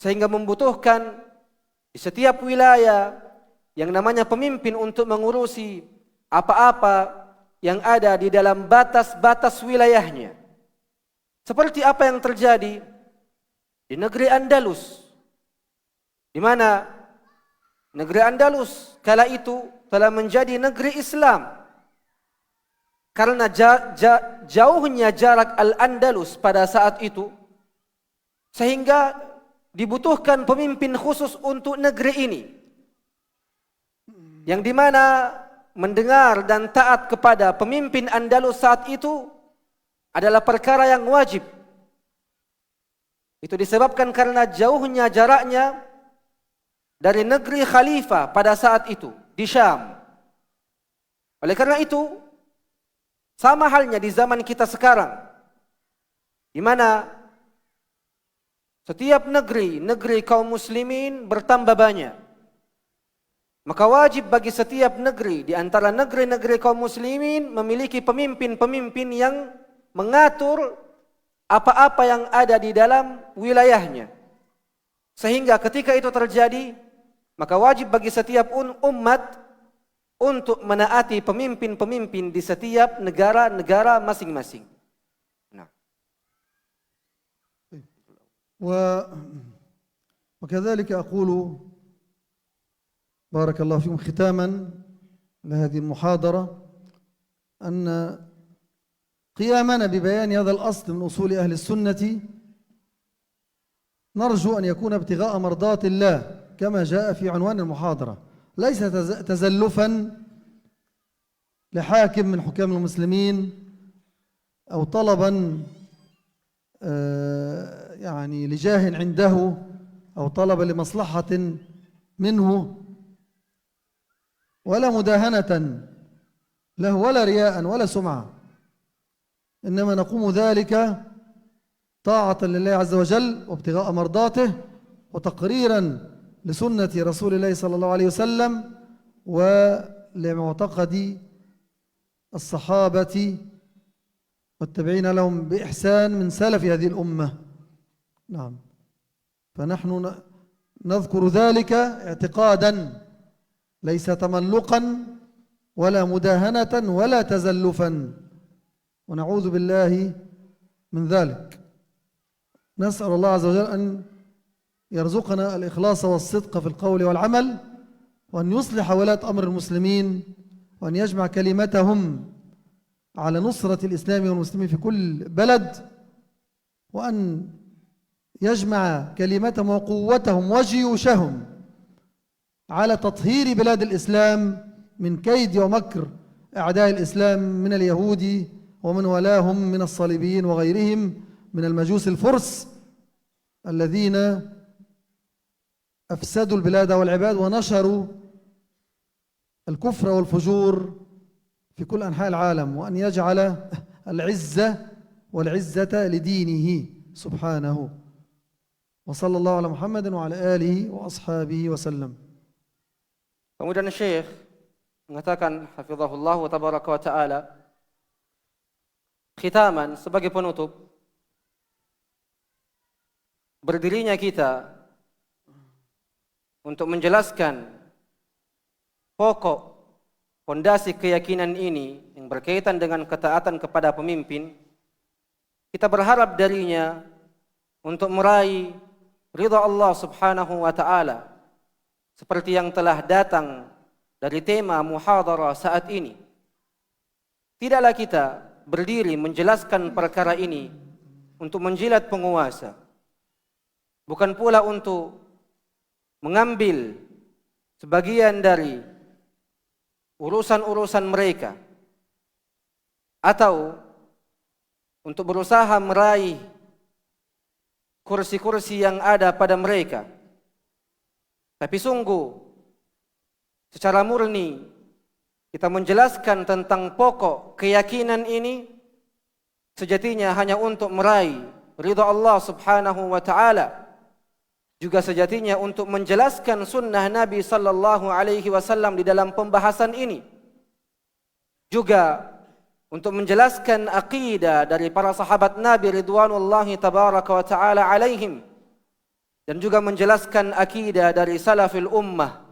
sehingga membutuhkan di setiap wilayah yang namanya pemimpin untuk mengurusi apa-apa yang ada di dalam batas-batas wilayahnya. Seperti apa yang terjadi di negeri Andalus, di mana negeri Andalus kala itu telah menjadi negeri Islam karena jauhnya jarak Al-Andalus pada saat itu, sehingga dibutuhkan pemimpin khusus untuk negeri ini, yang dimana mendengar dan taat kepada pemimpin Andalus saat itu adalah perkara yang wajib. Itu disebabkan karena jauhnya jaraknya dari negeri khalifah pada saat itu di Syam. Oleh karena itu, sama halnya di zaman kita sekarang, di mana setiap negeri kaum muslimin bertambah banyak. Maka wajib bagi setiap negeri di antara negeri-negeri kaum muslimin memiliki pemimpin-pemimpin yang mengatur apa-apa yang ada di dalam wilayahnya. Sehingga ketika itu terjadi, maka wajib bagi setiap umat untuk menaati pemimpin-pemimpin di setiap negara-negara masing-masing. Nah. وكذلك أقول بارك الله فيكم ختاما لهذه المحاضرة أن قيامنا ببيان هذا الأصل من أصول أهل السنة نرجو أن يكون ابتغاء مرضات الله كما جاء في عنوان المحاضرة، ليس تزلفا لحاكم من حكام المسلمين أو طلبا يعني لجاه عنده أو طلبا لمصلحة منه ولا مداهنة له ولا رياء ولا سمعة، إنما نقوم ذلك طاعة لله عز وجل وابتغاء مرضاته وتقريرا لسنة رسول الله صلى الله عليه وسلم ولمعتقد الصحابة والتابعين لهم بإحسان من سلف هذه الأمة. نعم، فنحن نذكر ذلك اعتقادا ليس تملقا ولا مداهنة ولا تزلفا، ونعوذ بالله من ذلك. نسأل الله عز وجل أن يرزقنا الإخلاص والصدق في القول والعمل، وأن يصلح ولاة أمر المسلمين، وأن يجمع كلمتهم على نصرة الإسلام والمسلمين في كل بلد، وأن يجمع كلمتهم وقوتهم وجيوشهم على تطهير بلاد الإسلام من كيد ومكر أعداء الإسلام من اليهود ومن ولاهم من الصليبيين وغيرهم من المجوس الفرس الذين أفسدوا البلاد والعباد ونشروا الكفر والفجور في كل أنحاء العالم، وأن يجعل العزة والعزة لدينه سبحانه. وصلى الله على محمد وعلى آله وأصحابه وسلم. Kemudian Syekh mengatakan hafizahullah wa tabaraka wa ta'ala, khitaman, sebagai penutup, berdirinya kita untuk menjelaskan pokok fondasi keyakinan ini yang berkaitan dengan ketaatan kepada pemimpin. Kita berharap darinya untuk meraih ridha Allah subhanahu wa ta'ala, seperti yang telah datang dari tema muhadharah saat ini. Tidaklah kita berdiri menjelaskan perkara ini untuk menjilat penguasa, bukan pula untuk mengambil sebagian dari urusan-urusan mereka, atau untuk berusaha meraih kursi-kursi yang ada pada mereka. Tapi sungguh secara murni kita menjelaskan tentang pokok keyakinan ini sejatinya hanya untuk meraih ridha Allah subhanahu wa ta'ala, juga sejatinya untuk menjelaskan sunnah Nabi sallallahu alaihi wasallam di dalam pembahasan ini, juga untuk menjelaskan akidah dari para sahabat Nabi ridwanullahi tabaraka wa ta'ala alaihim, dan juga menjelaskan akidah dari salafil ummah.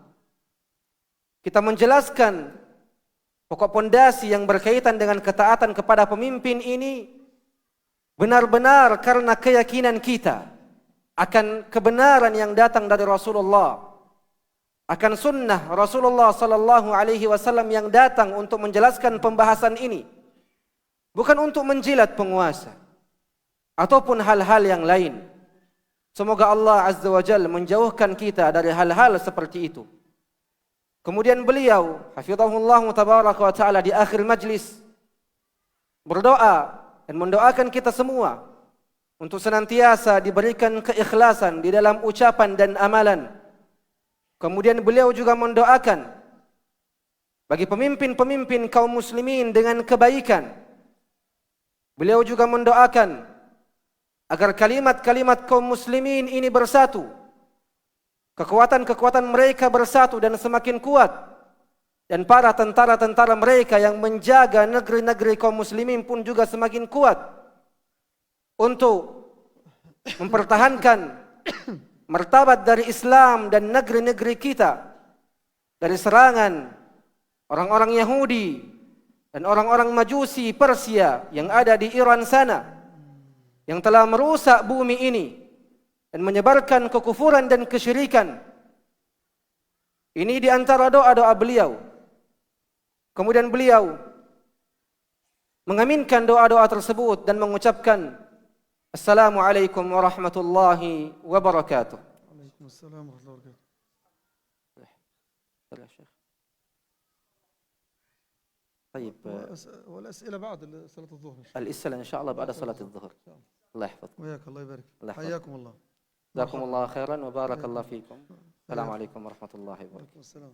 Kita menjelaskan pokok pondasi yang berkaitan dengan ketaatan kepada pemimpin ini benar-benar karena keyakinan kita akan kebenaran yang datang dari Rasulullah, akan sunnah Rasulullah sallallahu alaihi wasallam yang datang untuk menjelaskan pembahasan ini, bukan untuk menjilat penguasa ataupun hal-hal yang lain. Semoga Allah azza wa jalla menjauhkan kita dari hal-hal seperti itu. Kemudian beliau hafizahullah tabaraka wa ta'ala di akhir majlis berdoa dan mendoakan kita semua untuk senantiasa diberikan keikhlasan di dalam ucapan dan amalan. Kemudian beliau juga mendoakan bagi pemimpin-pemimpin kaum muslimin dengan kebaikan. Beliau juga mendoakan agar kalimat-kalimat kaum muslimin ini bersatu, kekuatan-kekuatan mereka bersatu dan semakin kuat, dan para tentara-tentara mereka yang menjaga negeri-negeri kaum muslimin pun juga semakin kuat, untuk mempertahankan martabat dari Islam dan negeri-negeri kita dari serangan orang-orang Yahudi dan orang-orang Majusi Persia yang ada di Iran sana, yang telah merusak bumi ini dan menyebarkan kekufuran dan kesyirikan. Ini di antara doa-doa beliau. Kemudian beliau mengaminkan doa-doa tersebut dan mengucapkan Assalamualaikum warahmatullahi wabarakatuh. Waalaikumsalam warahmatullahi wabarakatuh. طيب والأسئلة بعد صلاة الظهر. الأسئلة إن شاء الله بعد صلاة الظهر. الله يحفظكم. وياك الله يبارك. الله يحفظك. حياكم الله. جزاكم الله خيرا وبارك الله فيكم. السلام عليكم ورحمة الله وبركاته. وعليكم السلام.